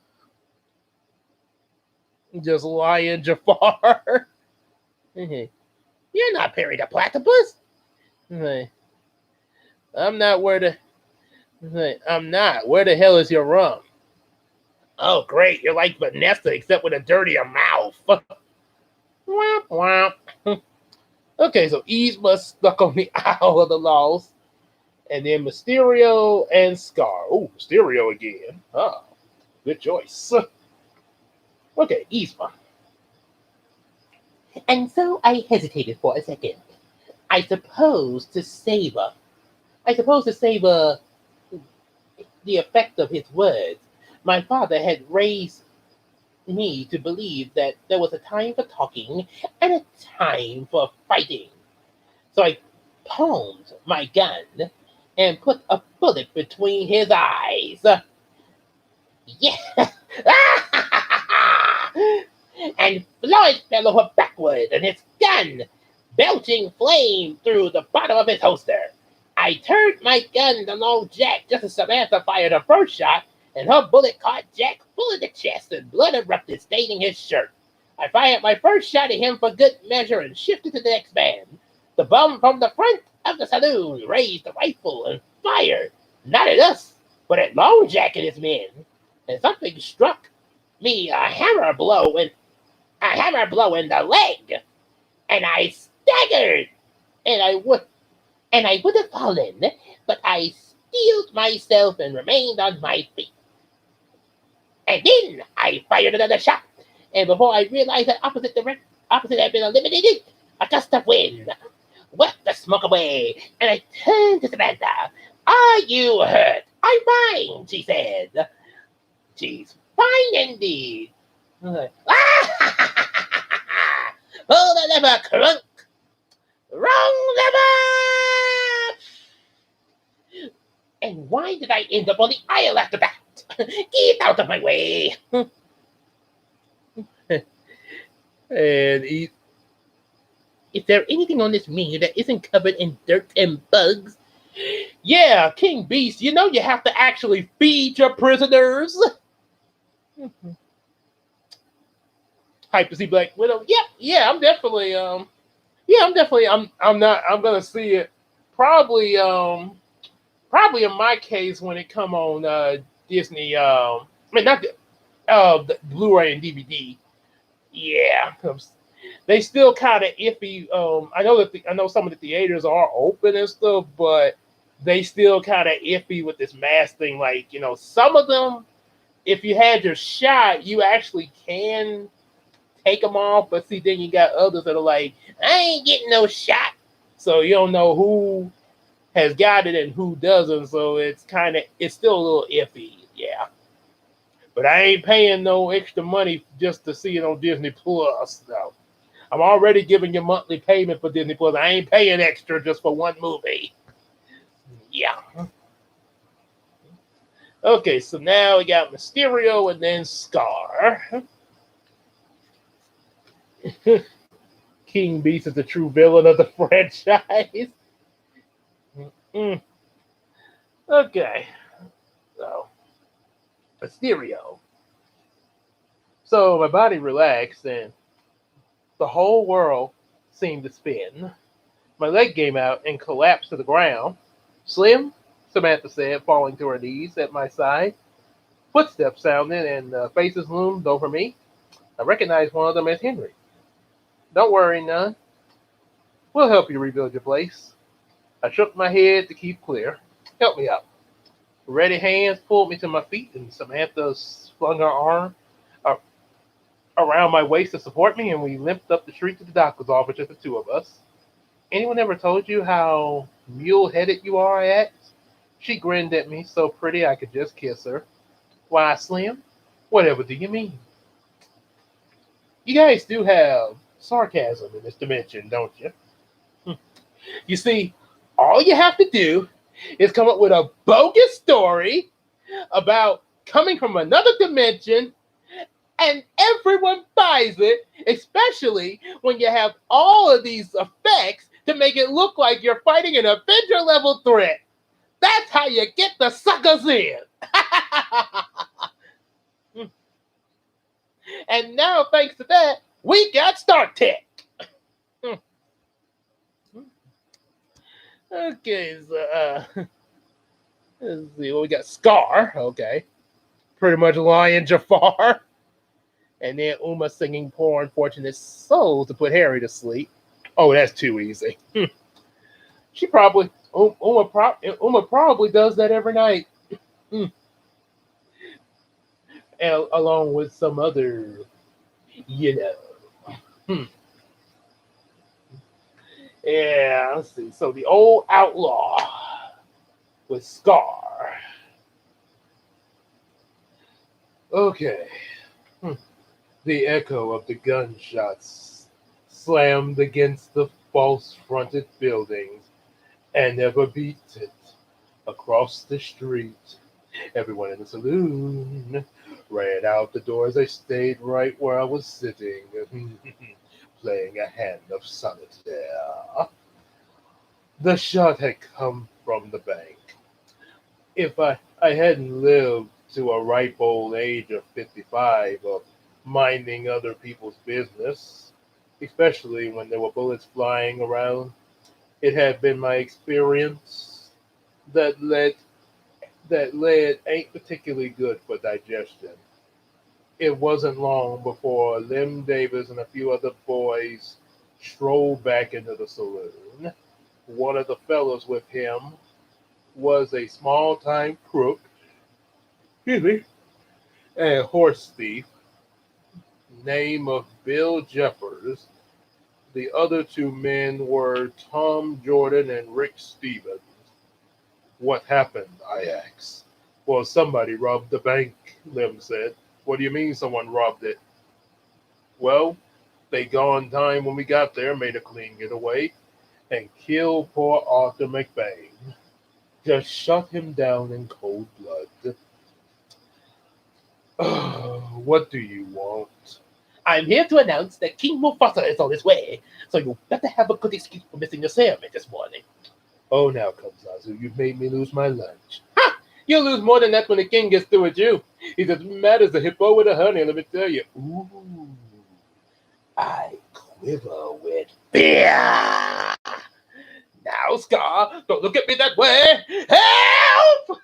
just lying, Jafar. You're not Perry the Platypus. I'm not where the. I'm not. Where the hell is your rum? Oh, great. You're like Vanessa, except with a dirtier mouth. Womp womp. Okay, so Yzma stuck on the Isle of the Lost. And then Mysterio and Scar. Oh, Mysterio again. Oh, good choice. Okay, Yzma. And so I hesitated for a second. I suppose to savor the effect of his words. My father had raised me to believe that there was a time for talking and a time for fighting. So I palmed my gun and put a bullet between his eyes. Yeah! And Floyd fell over backward, and his gun belching flame through the bottom of his holster. I turned my gun along Jack just as Samantha fired her first shot, and her bullet caught Jack full in the chest, and blood erupted, staining his shirt. I fired my first shot at him for good measure and shifted to the next man. The bum from the front of the saloon raised the rifle and fired, not at us, but at Long Jack and his men. And something struck me a hammer blow in the leg, and I staggered, and I would have fallen, but I steeled myself and remained on my feet. And then I fired another shot, and before I realized that opposite had been eliminated, a gust of wind swept the smoke away, and I turned to Samantha. Are you hurt? I'm fine, she said. She's fine indeed. Pull the lever, crunk. Wrong lever! And why did I end up on the aisle after that? Get out of my way! And is there anything on this menu that isn't covered in dirt and bugs? Yeah, King Beast, you know you have to actually feed your prisoners. Hyper C Black Widow. I'm definitely I'm gonna see it probably in my case when it come on Disney I mean not the Blu-ray and DVD. Yeah, they still kind of iffy. I know some of the theaters are open and stuff, but they still kind of iffy with this mask thing. Like some of them, if you had your shot, you actually can take them off. But see, then you got others that are like, I ain't getting no shot, so you don't know who has got it and who doesn't. So it's still a little iffy. Yeah. But I ain't paying no extra money just to see it on Disney Plus. No. I'm already giving you monthly payment for Disney Plus. I ain't paying extra just for one movie. Yeah. Okay, so now we got Mysterio and then Scar. King Beast is the true villain of the franchise. Okay. So, Mysterio. So my body relaxed and the whole world seemed to spin. My leg gave out and collapsed to the ground. Slim, Samantha said, falling to her knees at my side. Footsteps sounded and faces loomed over me. I recognized one of them as Henry. Don't worry, none. We'll help you rebuild your place. I shook my head to keep clear. Help me up. Ready hands pulled me to my feet, and Samantha flung her arm uh, around my waist to support me, and we limped up the street to the doctor's office, just the two of us. Anyone ever told you how mule-headed you are? I asked. She grinned at me so pretty I could just kiss her. Why, Slim? Whatever do you mean? You guys do have sarcasm in this dimension, don't you? You see, all you have to do is come up with a bogus story about coming from another dimension, and everyone buys it, especially when you have all of these effects to make it look like you're fighting an Avenger level threat. That's how you get the suckers in. And now, thanks to that, we got Star Tech. Okay, so let's see what we got. Scar, okay, pretty much Lion Jafar, and then Uma singing "Poor Unfortunate Souls" to put Harry to sleep. Oh, that's too easy. She probably Uma probably does that every night, and, along with some other, you know. Yeah, let's see. So the old outlaw with Scar. Okay. The echo of the gunshots slammed against the false fronted buildings and never beat it across the street. Everyone in the saloon ran out the doors. I stayed right where I was sitting, playing a hand of solitaire. The shot had come from the bank. If I hadn't lived to a ripe old age of 55 of minding other people's business, especially when there were bullets flying around, it had been my experience that lead ain't particularly good for digestion. It wasn't long before Lim Davis and a few other boys strolled back into the saloon. One of the fellows with him was a small time crook, excuse me, and horse thief, name of Bill Jeffers. The other two men were Tom Jordan and Rick Stevens. What happened? I asked. Well, somebody robbed the bank, Lim said. What do you mean someone robbed it? Well, they gone time when we got there, made a clean getaway, and killed poor Arthur McBain. Just shut him down in cold blood. What do you want? I'm here to announce that King Mufasa is on his way, so you better have a good excuse for missing your ceremony this morning. Oh, now, Zazu, you've made me lose my lunch. Ha! You'll lose more than that when the king gets through with you. He's as mad as a hippo with a honey, let me tell you. Ooh, I quiver with fear. Now, Scar, don't look at me that way. Help!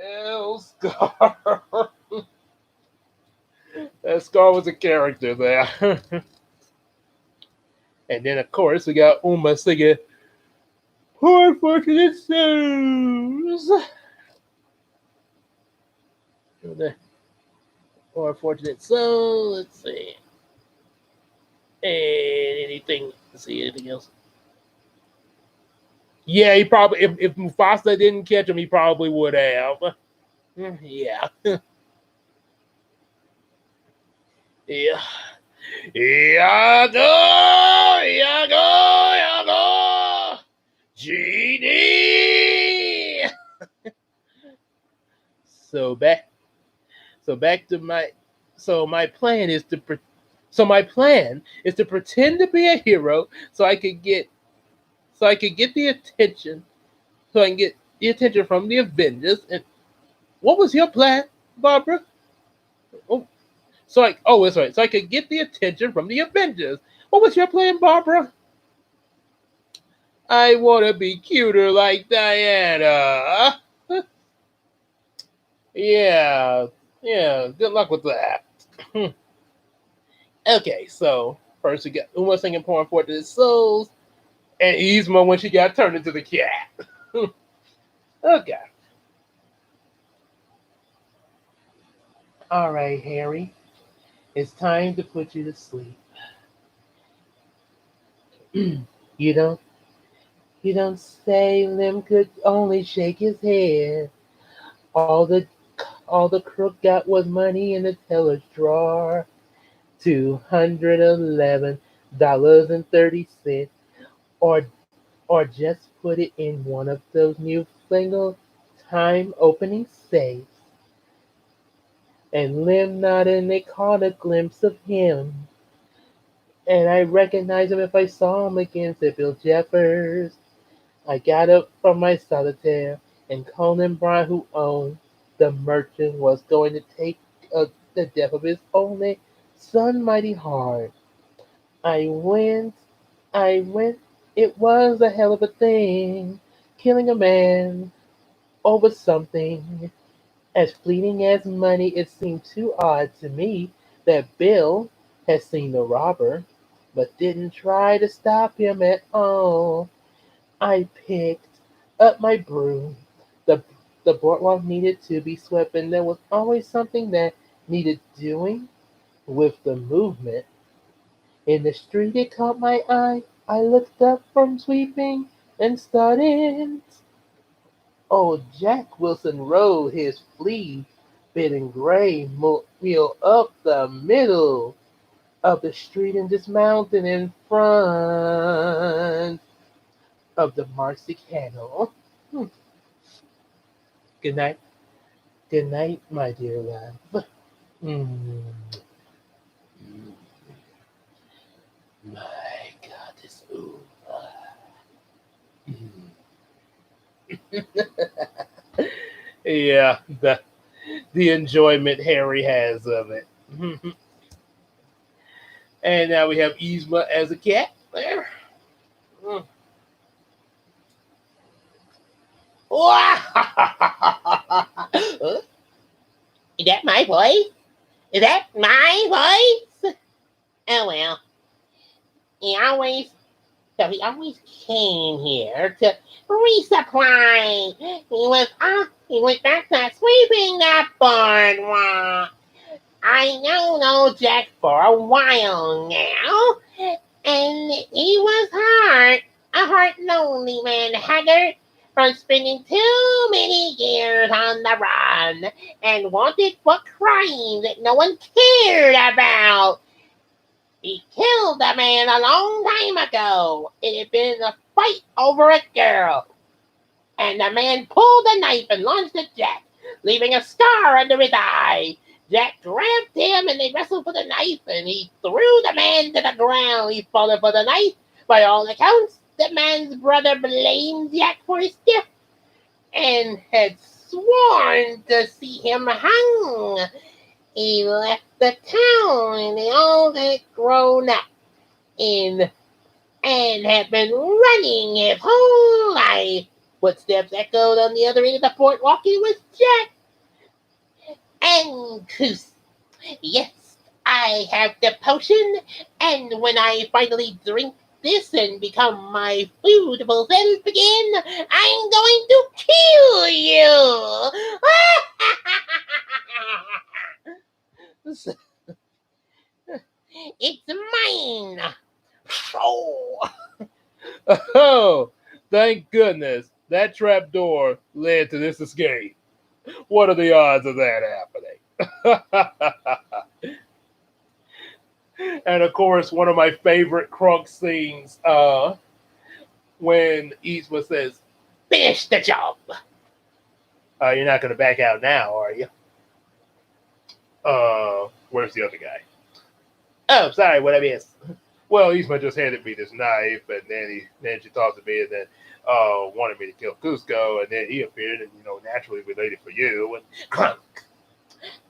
Help, Scar. That Scar was a character there. And then, of course, we got Uma singing "Poor Unfortunate Souls." Poor Unfortunate Soul. Let's see. And anything? Let's see, anything else? Yeah, he probably, if Mufasa didn't catch him, he probably would have. Yeah. Yeah. Iago! Iago! Iago! Genie! So back to my my plan is to pretend to be a hero so I could get the attention from the Avengers. And what was your plan, Barbara? Oh, that's right. So I could get the attention from the Avengers. What was your plan, Barbara? I want to be cuter like Diana. Yeah, yeah. Good luck with that. Okay, so first we got Uma singing "Pouring Forth to His Souls," and Yzma when she got turned into the cat. Okay. All right, Harry. It's time to put you to sleep. you don't you don't say Lim could only shake his head. All the all the crook got was money in the teller's drawer. $211.30. Or or just put it in one of those newfangled time opening safes. And Lim nodded and they caught a glimpse of him. And I recognized him if I saw him again, said Bill Jeffers. I got up from my solitaire, and Conan Bryan, who owned the merchant, was going to take the death of his only son mighty hard. I went, I went, it was a hell of a thing, killing a man over something as fleeting as money. It seemed too odd to me that Bill had seen the robber, but didn't try to stop him at all. I picked up my broom. The, the boardwalk needed to be swept, and there was always something that needed doing with the movement. In the street, it caught my eye. I looked up from sweeping and started. Old Jack Wilson rode his flea bitten gray mule up the middle of the street and dismounted in front of the Marcy Kennel. Good night. Good night, my dear love. Mm, my goddess. Ooh. Mm. Yeah, the enjoyment Harry has of it. And now we have Yzma as a cat there. Mm. Is that my voice? Is that my voice? Oh well. He always he always came here to resupply. He was back to sweeping that boardwalk. I know Jack for a while now, and he was a heart lonely man, haggard from spending too many years on the run, and wanted for crimes that no one cared about. He killed a man a long time ago. It had been a fight over a girl, and the man pulled a knife and lunged at Jack, leaving a scar under his eye. Jack grabbed him and they wrestled for the knife, and he threw the man to the ground. He fallen for the knife. By all accounts, the man's brother blamed Jack for his death and had sworn to see him hung. He left the town and they all got grown up in and had been running his whole life. Footsteps echoed on the other end of the boardwalk. It was Jack and Goose. Yes, I have the potion, and when I finally drink this and become my foodable self again, I'm going to kill you. It's mine. Oh, oh, thank goodness that trap door led to this escape. What are the odds of that happening? And of course, one of my favorite Crunk scenes, when Yzma says, "Finish the job." You're not going to back out now, are you? Where's the other guy? Oh, sorry, what I missed. Well, Yzma just handed me this knife, and then she talked to me, and then wanted me to kill Cusco, and then he appeared, and naturally related for you. And Crunk,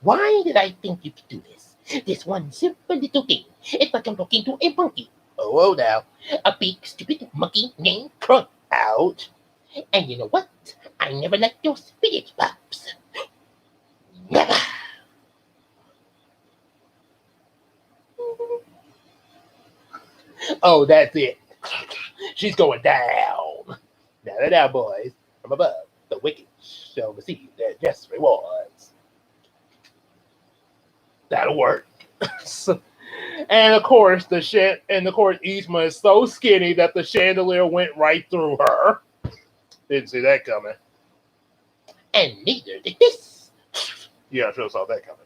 why did I think you could do this? This one simple little thing. It's like I'm talking to a monkey. Oh, now. A big stupid monkey named Crunk. Ouch. And you know what? I never liked your spinach pops. Never. Oh, that's it. She's going down. Now, boys. From above, the wicked shall receive their just rewards. That'll work. And of course, Yzma is so skinny that the chandelier went right through her. Didn't see that coming. And neither did this. Yeah, I sure saw that coming.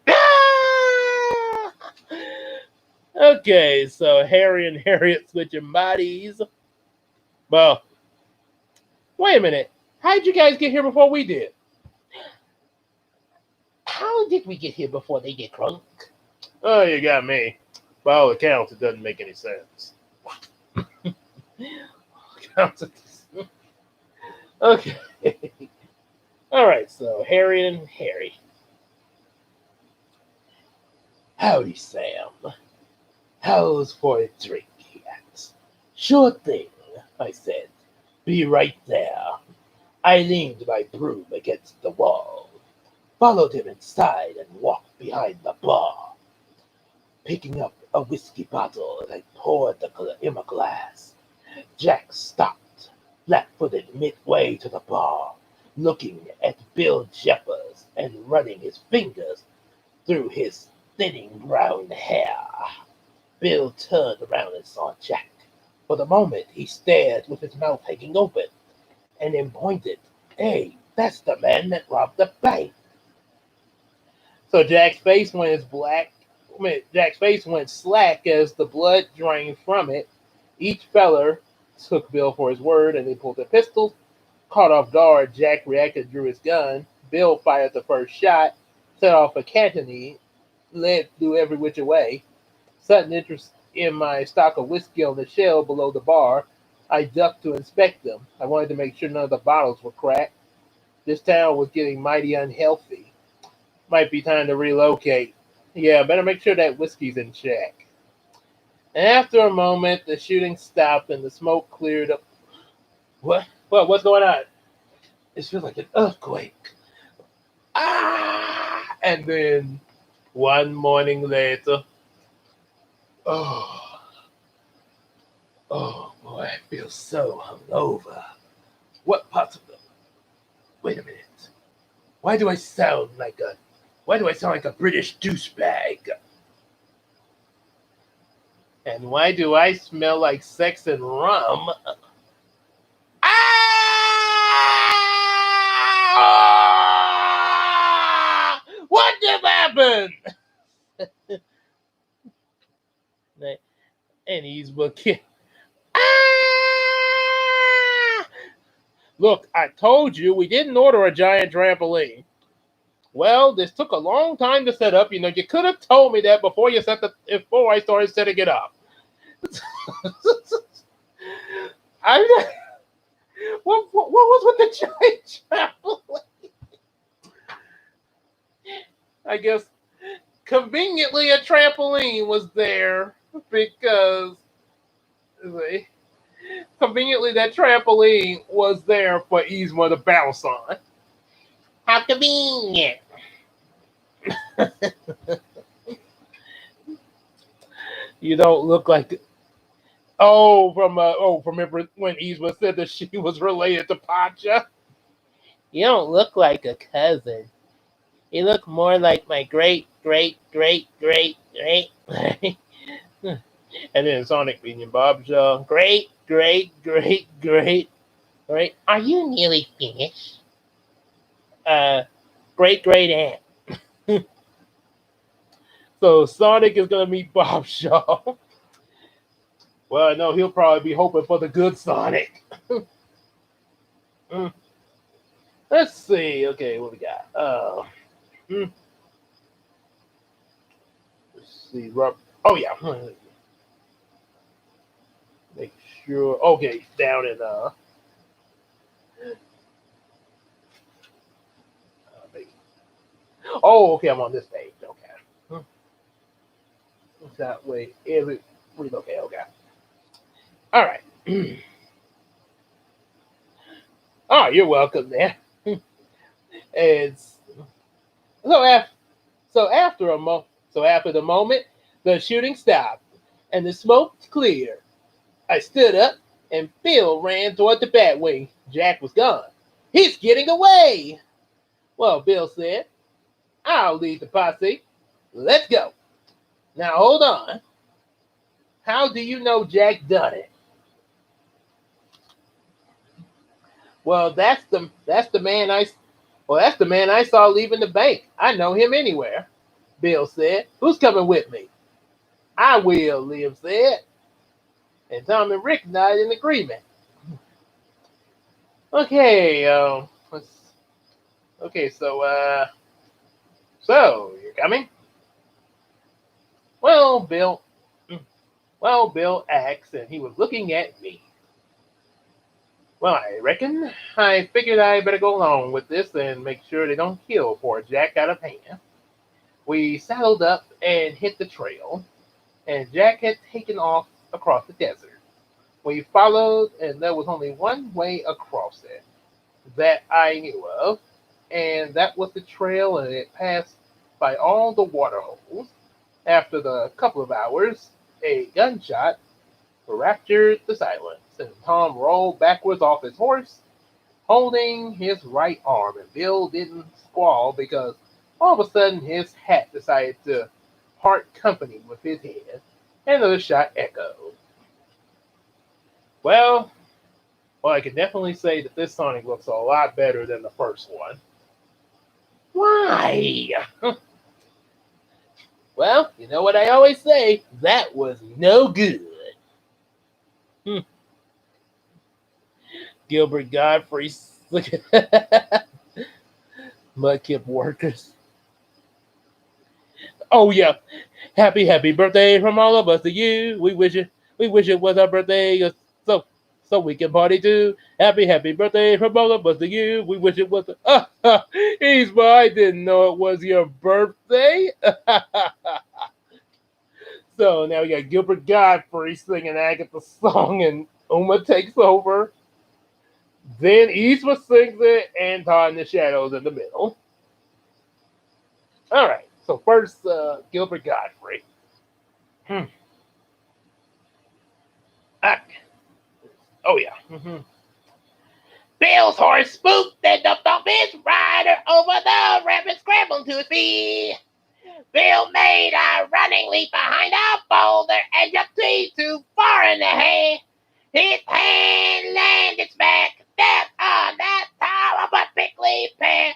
Okay, so Harry and Harriet switching bodies. Well, wait a minute. How'd you guys get here before we did? How did we get here before they get Crunk? Oh, you got me. By all accounts, it doesn't make any sense. Okay. All right, so Harry and Harry. Howdy, Sam. How's for a drink? He asked. Sure thing, I said. Be right there. I leaned my broom against the wall, followed him inside, and walked behind the bar. Picking up a whiskey bottle, I poured in a glass. Jack stopped, flat-footed midway to the bar, looking at Bill Jeffers and running his fingers through his thinning brown hair. Bill turned around and saw Jack. For the moment, he stared with his mouth hanging open, and then pointed. Hey, that's the man that robbed the bank. So Jack's face went slack as the blood drained from it. Each feller took Bill for his word, and they pulled their pistols. Caught off guard, Jack reacted, drew his gun. Bill fired the first shot, set off a cannonade, lead flew every which way. Sudden interest in my stock of whiskey on the shelf below the bar. I ducked to inspect them. I wanted to make sure none of the bottles were cracked. This town was getting mighty unhealthy. Might be time to relocate. Yeah, better make sure that whiskey's in check. And after a moment, the shooting stopped and the smoke cleared up. What? What's going on? It feels like an earthquake. Ah! And then one morning later, oh, oh boy, I feel so hungover. What possible? Wait a minute. Why do I sound like a British douchebag? And why do I smell like sex and rum? Ah! What just happened? And he's looking. Ah! Look, I told you we didn't order a giant trampoline. Well, this took a long time to set up. You could have told me that before I started setting it up. I what was with the giant trampoline? I guess conveniently a trampoline was there because conveniently that trampoline was there for Yzma to bounce on. How convenient. You don't look like from when Yzma said that she was related to Pacha. You don't look like a cousin. You look more like my great. And then Sonic being Bob Shaw. Great. Are you nearly finished? Great aunt. So Sonic is gonna meet Bob Shaw. Well, I know he'll probably be hoping for the good Sonic. Let's see. Okay, what we got? Let's see. Oh yeah. Make sure. Okay, down in oh, okay. I'm on this page. Okay. That way, okay. All right. Oh, you're welcome there. And so after so after a mo so after the moment, the shooting stopped and the smoke cleared. I stood up and Bill ran toward the Batwing. Jack was gone. He's getting away. Well, Bill said, I'll lead the posse. Let's go. Now hold on. How do you know Jack done it? Well, that's the man I saw leaving the bank. I know him anywhere. Bill said. Who's coming with me? I will, Liam said. And Tom and Rick nodded in agreement. Okay, okay, so you're coming? Well, Bill, well, Bill asked, and he was looking at me. Well, I reckon I figured I better go along with this and make sure they don't kill poor Jack out of hand. We saddled up and hit the trail, and Jack had taken off across the desert. We followed, and there was only one way across it that I knew of, and that was the trail, and it passed by all the water holes. After the couple of hours, a gunshot ruptured the silence, and Tom rolled backwards off his horse, holding his right arm, and Bill didn't squall because all of a sudden his hat decided to part company with his head, and the shot echoed. Well, well, I can definitely say that this Sonic looks a lot better than the first one. Why? Well, you know what I always say, that was no good. Hmm. Gilbert Godfrey, look at Mudkip workers. Oh yeah, happy birthday from all of us to you. We wish it was our birthday, so so we can party too. Happy birthday from all of us to you. We wish it was. He's I didn't know it was your birthday. So now we got Gilbert Godfrey singing Agatha's song, and Uma takes over. Then Eastwood sings it, and Todd in the Shadows in the middle. All right. So first, Gilbert Godfrey. Hmm. Ah, oh yeah. Bill's horse spooked and dumped off his rider over the rapid scramble to his feet. Bill made a running leap behind a boulder and jumped too far in the hay. His hand landed smack dab on that tower but prickly pear,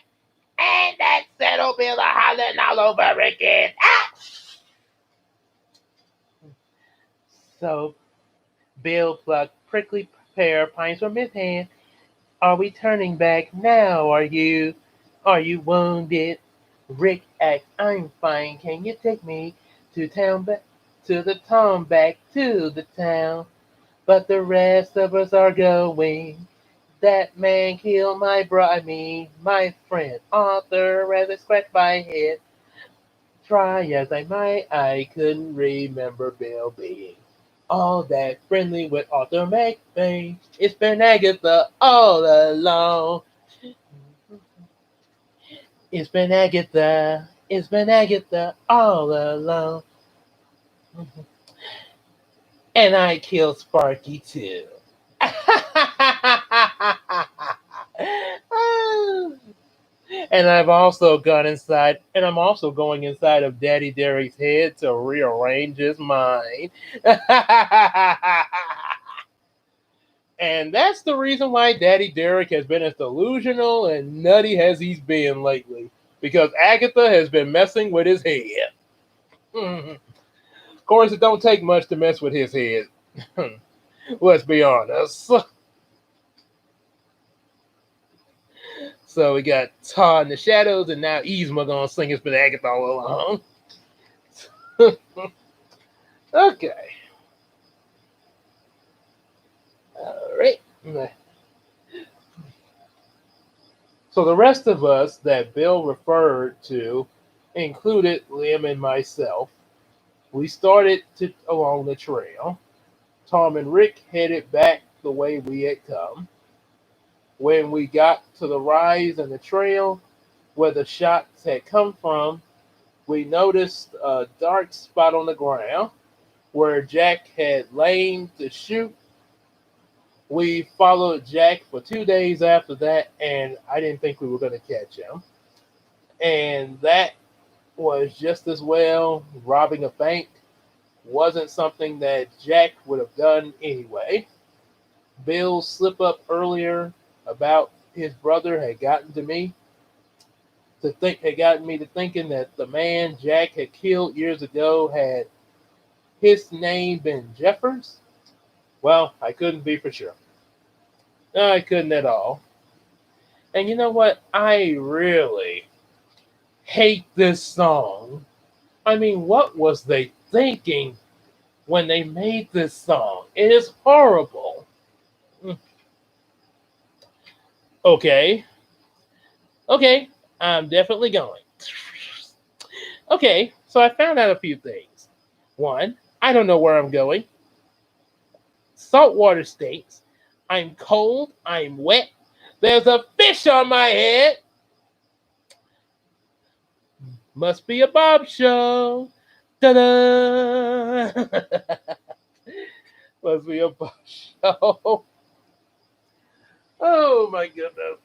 and that settled Bill a hollering all over again. Ah! So Bill plucked prickly pear pines from his hand. Are we turning back now? Are you wounded? Rick asked. I'm fine. Can you take me to town back to the town back to the town? But the rest of us are going. That man killed my my friend Arthur, rather scratched my head. Try as I might, I couldn't remember Bill being all that friendly with Arthur McBain. It's been Agatha all along. It's been Agatha all along. And I killed Sparky too. And I've also gone inside, and I'm also going inside of Daddy Derek's head to rearrange his mind. And that's the reason why Daddy Derek has been as delusional and nutty as he's been lately. Because Agatha has been messing with his head. Of course, it don't take much to mess with his head. Let's be honest. So we got Todd in the Shadows, and now Yzma gonna sing It's Been Agatha all along. Okay. All right. So the rest of us that Bill referred to included Liam and myself. We started along the trail. Tom and Rick headed back the way we had come. When we got to the rise in the trail where the shots had come from, we noticed a dark spot on the ground where Jack had lain to shoot. We followed Jack for 2 days after that, and I didn't think we were going to catch him. And that was just as well. Robbing a bank wasn't something that Jack would have done anyway. Bill's slip up earlier about his brother had gotten me to thinking that the man Jack had killed years ago had his name been Jeffers. Well, I couldn't be for sure. No, I couldn't at all. And you know what? I really hate this song. I mean, what was they thinking when they made this song? It is horrible. Mm. Okay, okay, I'm definitely going. Okay, so I found out a few things. One, I don't know where I'm going. Saltwater stinks. I'm cold. I'm wet. There's a fish on my head. Must be a Bob show. Ta-da! Must be a Bob show. Oh my goodness.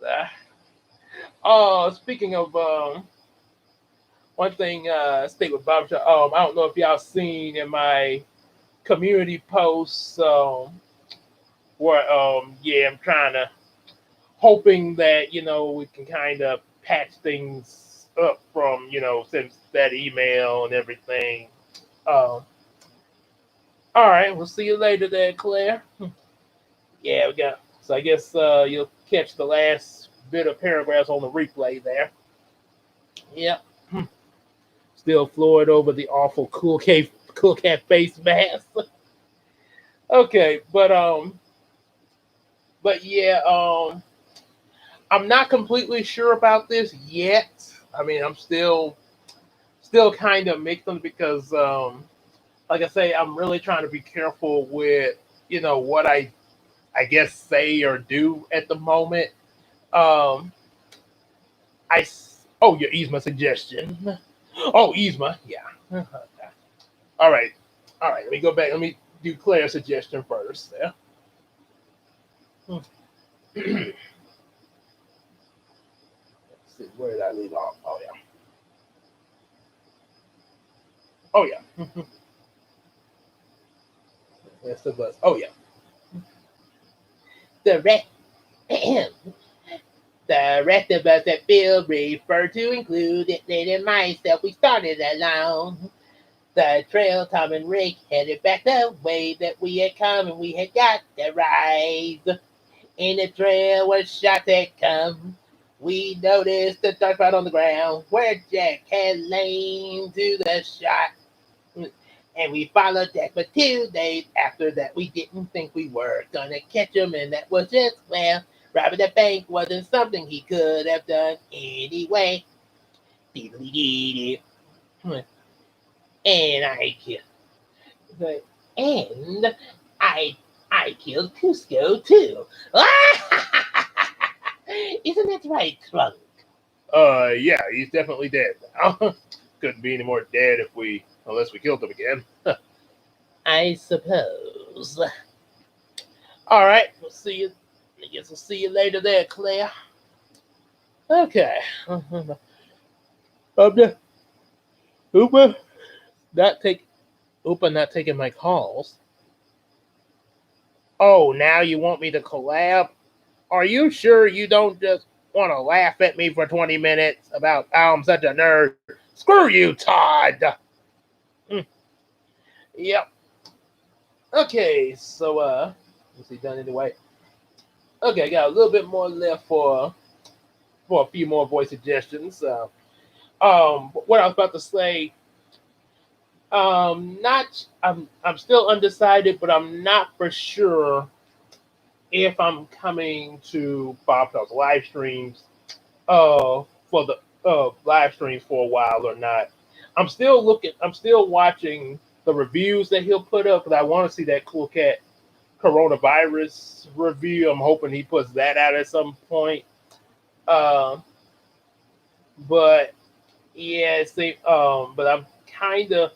Ah. Oh, speaking of one thing, stay with Bob show. I don't know if y'all seen in my community posts where yeah, I'm trying to hoping that we can kind of patch things up from since that email and everything. Um, all right, we'll see you later, there, Claire. Yeah, we got. So I guess you'll catch the last bit of paragraphs on the replay there. Yep. Still floored over the awful cool cat face mask. Okay, but yeah, I'm not completely sure about this yet. I mean, I'm still kind of mixed on because, like I say, I'm really trying to be careful with what I guess say or do at the moment. Um, oh, your Yzma suggestion. Oh, Yzma, yeah. All right, all right. Let me go back. Let me do Claire's suggestion first. Yeah. Let's see, where did I leave off? Oh yeah. Oh yeah. That's the bus. Oh yeah. The rest, the rest of us that Bill referred to included Nate and myself. We started alone. The trail, Tom and Rick headed back the way that we had come, and we had got the rise. In the trail where shots had come, we noticed the dark spot on the ground where Jack had lain to the shot. And we followed Jack for 2 days after that. We didn't think we were gonna catch him, and that was just, well, robbing the bank wasn't something he could have done anyway. And I killed, and I I killed Cusco too. Isn't that right, Crunk? Yeah, he's definitely dead now. Couldn't be any more dead unless we killed him again. I suppose. All right, we'll see you. I guess we'll see you later there, Claire. Okay. Just, Upa not take Upa not taking my calls. Oh, now you want me to collab? Are you sure you don't just want to laugh at me for 20 minutes about how I'm such a nerd? Screw you, Todd! Mm, yep. Okay, so, is he done anyway? Okay, I got a little bit more left for a few more voice suggestions. What I was about to say, not, I'm still undecided, but I'm not for sure if I'm coming to Bob Talk live streams for the live streams for a while or not. I'm still watching the reviews that he'll put up, because I want to see that Cool Cat coronavirus review. I'm hoping he puts that out at some point. Um, but yeah, see, but I'm kind of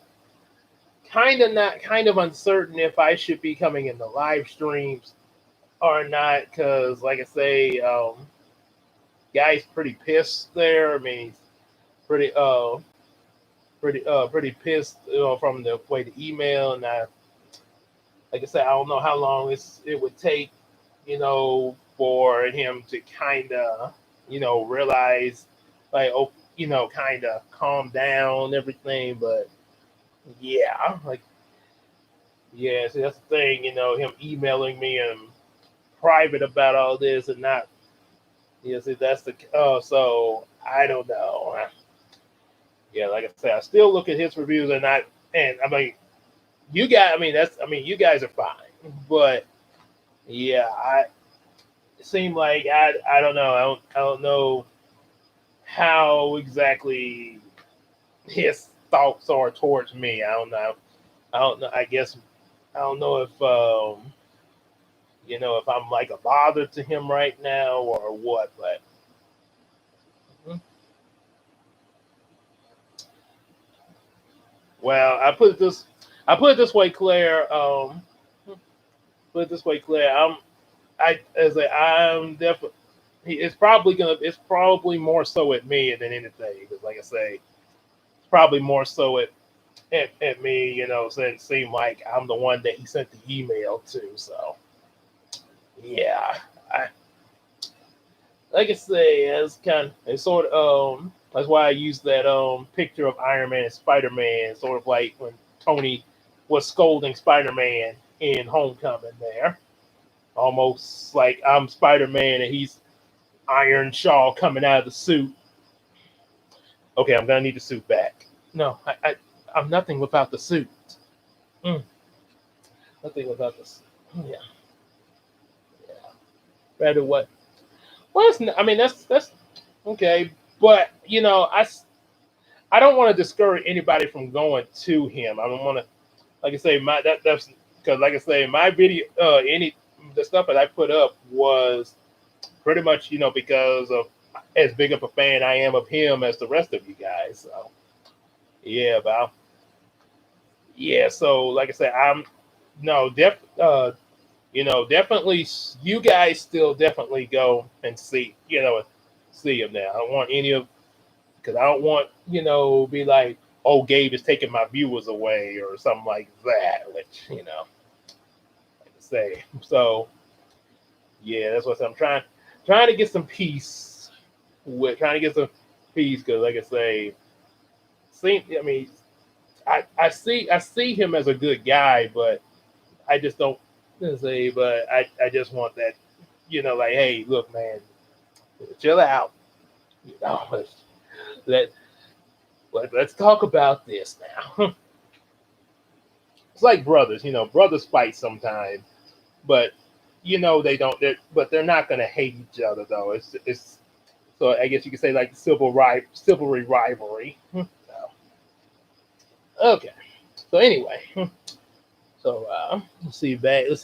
uncertain if I should be coming in the live streams or not, because like I say, guy's pretty pissed there. I mean, he's pretty pretty pissed, from the way the email. And like I said, I don't know how long it would take, for him to kind of, realize, like, oh, kind of calm down and everything. But yeah, like, yeah, see, that's the thing, him emailing me and private about all this and not, see, that's the, so I don't know. Yeah, like I said, I still look at his reviews and I mean, you guys, I mean, you guys are fine, but yeah, it seemed like I don't know, I don't know how exactly his thoughts are towards me. I don't know. I guess I don't know if I'm like a bother to him right now or what, but mhm. Well, I put it this way, Claire. Put it this way, Claire. I'm definitely. It's probably more so at me than anything. Because, like I say, it's probably more so at me. Since it seemed like I'm the one that he sent the email to. So yeah, I like I say, it's sort of that's why I used that picture of Iron Man and Spider Man, sort of like when Tony was scolding Spider Man in Homecoming there. Almost like I'm Spider Man and he's Iron Shaw coming out of the suit. Okay, I'm gonna need the suit back. No, I'm nothing without the suit. Mm, nothing without the suit. Yeah, yeah. Rather what? Well, I mean that's okay, but I don't want to discourage anybody from going to him. I don't want to, like I say, that's because, like I say, my video, any the stuff that I put up was pretty much, because of as big of a fan I am of him as the rest of you guys. So yeah, yeah. So like I said, I'm no definitely you guys still definitely go and see him now. I don't want any of because I don't want be like, oh, Gabe is taking my viewers away or something like that, which like I say. So yeah, that's what I'm trying to get some peace with trying to get some peace because, like I say, I mean, I see him as a good guy, but I just don't say. But I just want that, like, hey, look, man, chill out. Let's let let's talk about this now. It's like brothers, brothers fight sometimes, but they don't. But they're not gonna hate each other though. It's so I guess you could say like the chivalry rivalry. So, okay. So anyway, so let's see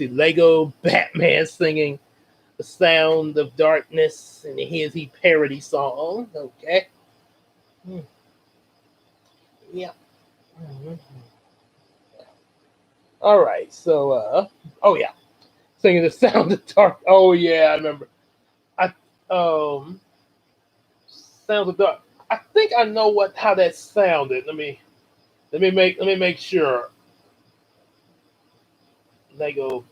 Lego Batman singing "The Sound of Darkness" and here's he parody song. Okay. Hmm. Yeah. Mhm. All right. So oh yeah, singing "The Sound of Dark." Oh yeah, I remember. I Sounds of Dark. I think I know how that sounded. Let me make sure. Lego.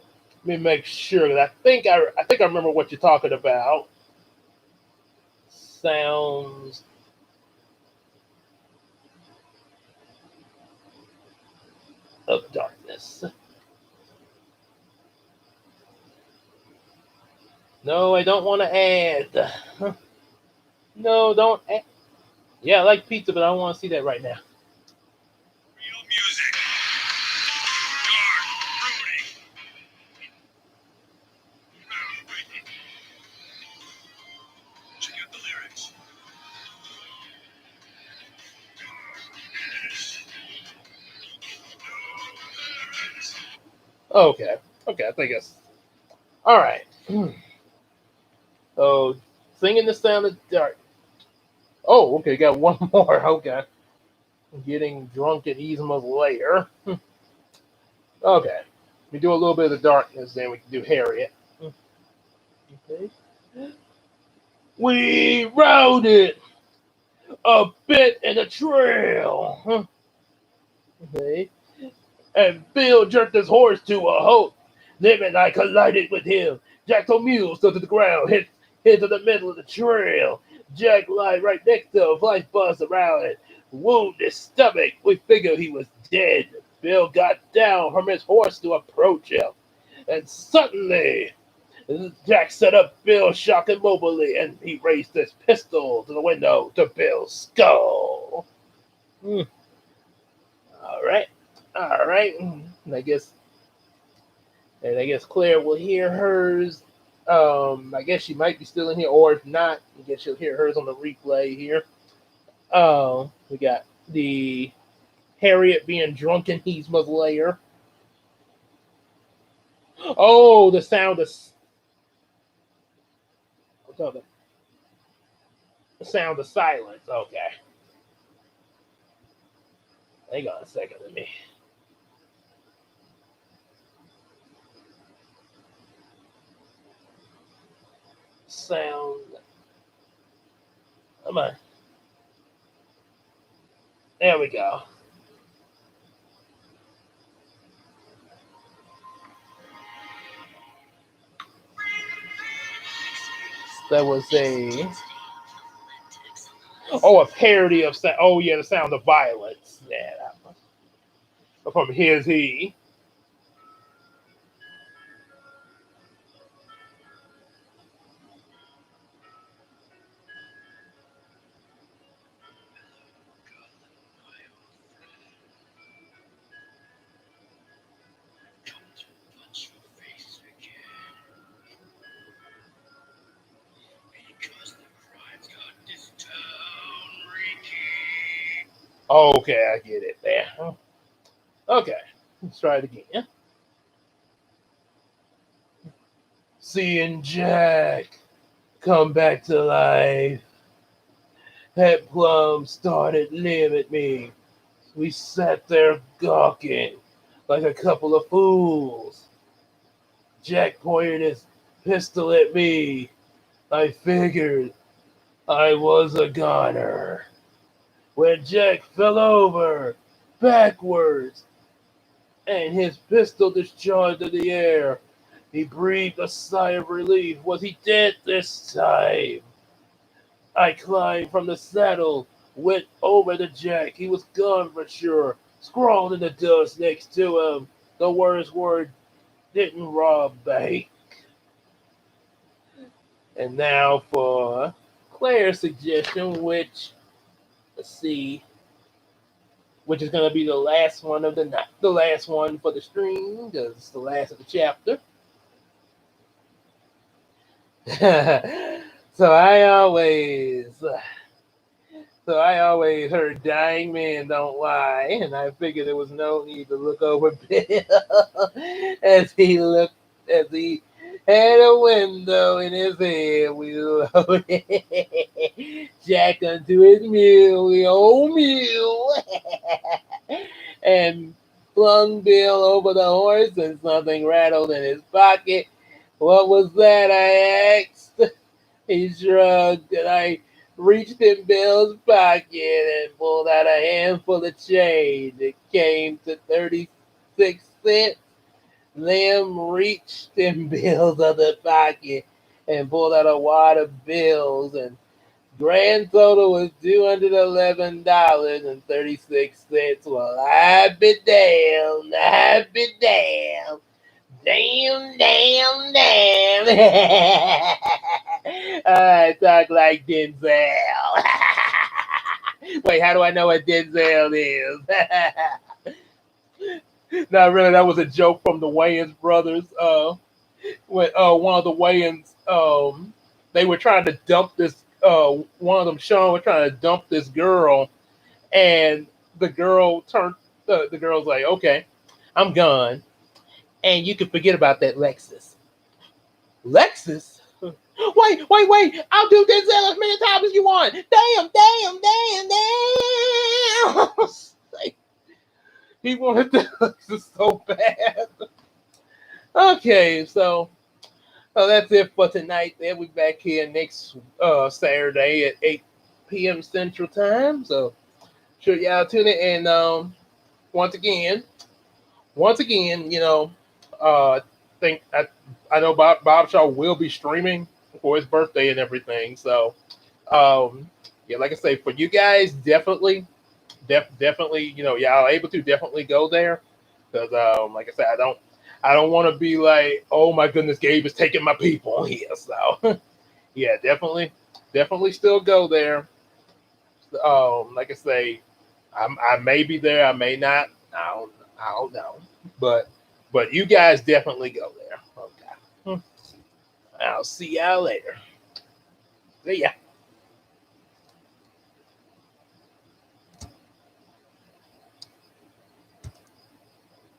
Let me make sure that I think I remember what you're talking about. Sounds of Darkness. No, I don't want to add. No, don't add. Yeah, I like pizza, but I don't want to see that right now. Real music. Dark, brooding. Check out the lyrics. Okay. Okay, I think it's all right. Oh, singing the sound of dark. Oh, okay, got one more. Okay. Getting drunk at Yzma's lair. Okay. We do a little bit of the darkness, then we can do Harriet. Okay. We rode it a bit in the trail. Okay. And Bill jerked his horse to a halt. Lim and I collided with him. Jack's mule stood to the ground, hit to the middle of the trail. Jack lied right next to him, flies buzzed around it. Wound his stomach. We figured he was dead. Bill got down from his horse to approach him. And suddenly, Jack set up Bill shock immobilely, and he raised his pistol to the window to Bill's skull. Hmm. All right, all right. I guess, and I guess Claire will hear hers. I guess she might be still in here, or if not, I guess she'll hear hers on the replay here. We got the Harriet being drunk in Yzma's lair. Oh, the sound of silence. Okay, hang on a second. Let me. Sound. Come on. There we go. That was a a parody of oh yeah, the sound of violence. Yeah, that one. From His He. Come to punch your face again. Because the crime's got this town reeking. Okay, I get it there. Okay, let's try it again. Seeing Jack come back to life, that plum started limb at me. We sat there gawking like a couple of fools. Jack pointed his pistol at me. I figured I was a goner. When Jack fell over, backwards, and his pistol discharged in the air, he breathed a sigh of relief. Was he dead this time? I climbed from the saddle, went over to Jack. He was gone for sure. Scrawled in the dust next to him. The words were, didn't rob bank. And now for Claire's suggestion, which, let's see, which is going to be the last one of the night, the last one for the stream, because it's the last of the chapter. so I always, so I always heard dying men don't lie, and I figured there was no need to look over Bill as he looked as he had a window in his head. We loaded Jack onto his mule, the old mule, and flung Bill over the horse, and something rattled in his pocket. What was that? I asked. He shrugged, and I reached in Bill's pocket and pulled out a handful of change. It came to 36 cents. Lim reached in Bill's other pocket and pulled out a wad of bills, and grand total was $211.36. Well, I be damned. I be damned. Damn, damn, damn. I talk like Denzel. Wait, how do I know what Denzel is? No, really, that was a joke from the Wayans brothers. When one of the Wayans, they were trying to dump this. One of them, Sean, was trying to dump this girl, and the girl turned. The girl's like, "Okay, I'm gone." and you can forget about that Lexus. Lexus? Wait! I'll do this as many times as you want. Damn! Like, he wanted that Lexus so bad. Okay, so that's it for tonight. Then we back here next Saturday at 8 p.m. Central Time. So sure y'all tune in. And once again, you know, think I know Bob Shaw will be streaming for his birthday and everything. So yeah, like I say, for you guys, definitely, you know, y'all able to definitely go there because, like I said, I don't want to be like, oh my goodness, Gabe is taking my people here. So yeah, definitely still go there. Like I say, I may be there, I may not. I don't know, but you guys definitely go there. Okay, I'll see y'all later. See ya.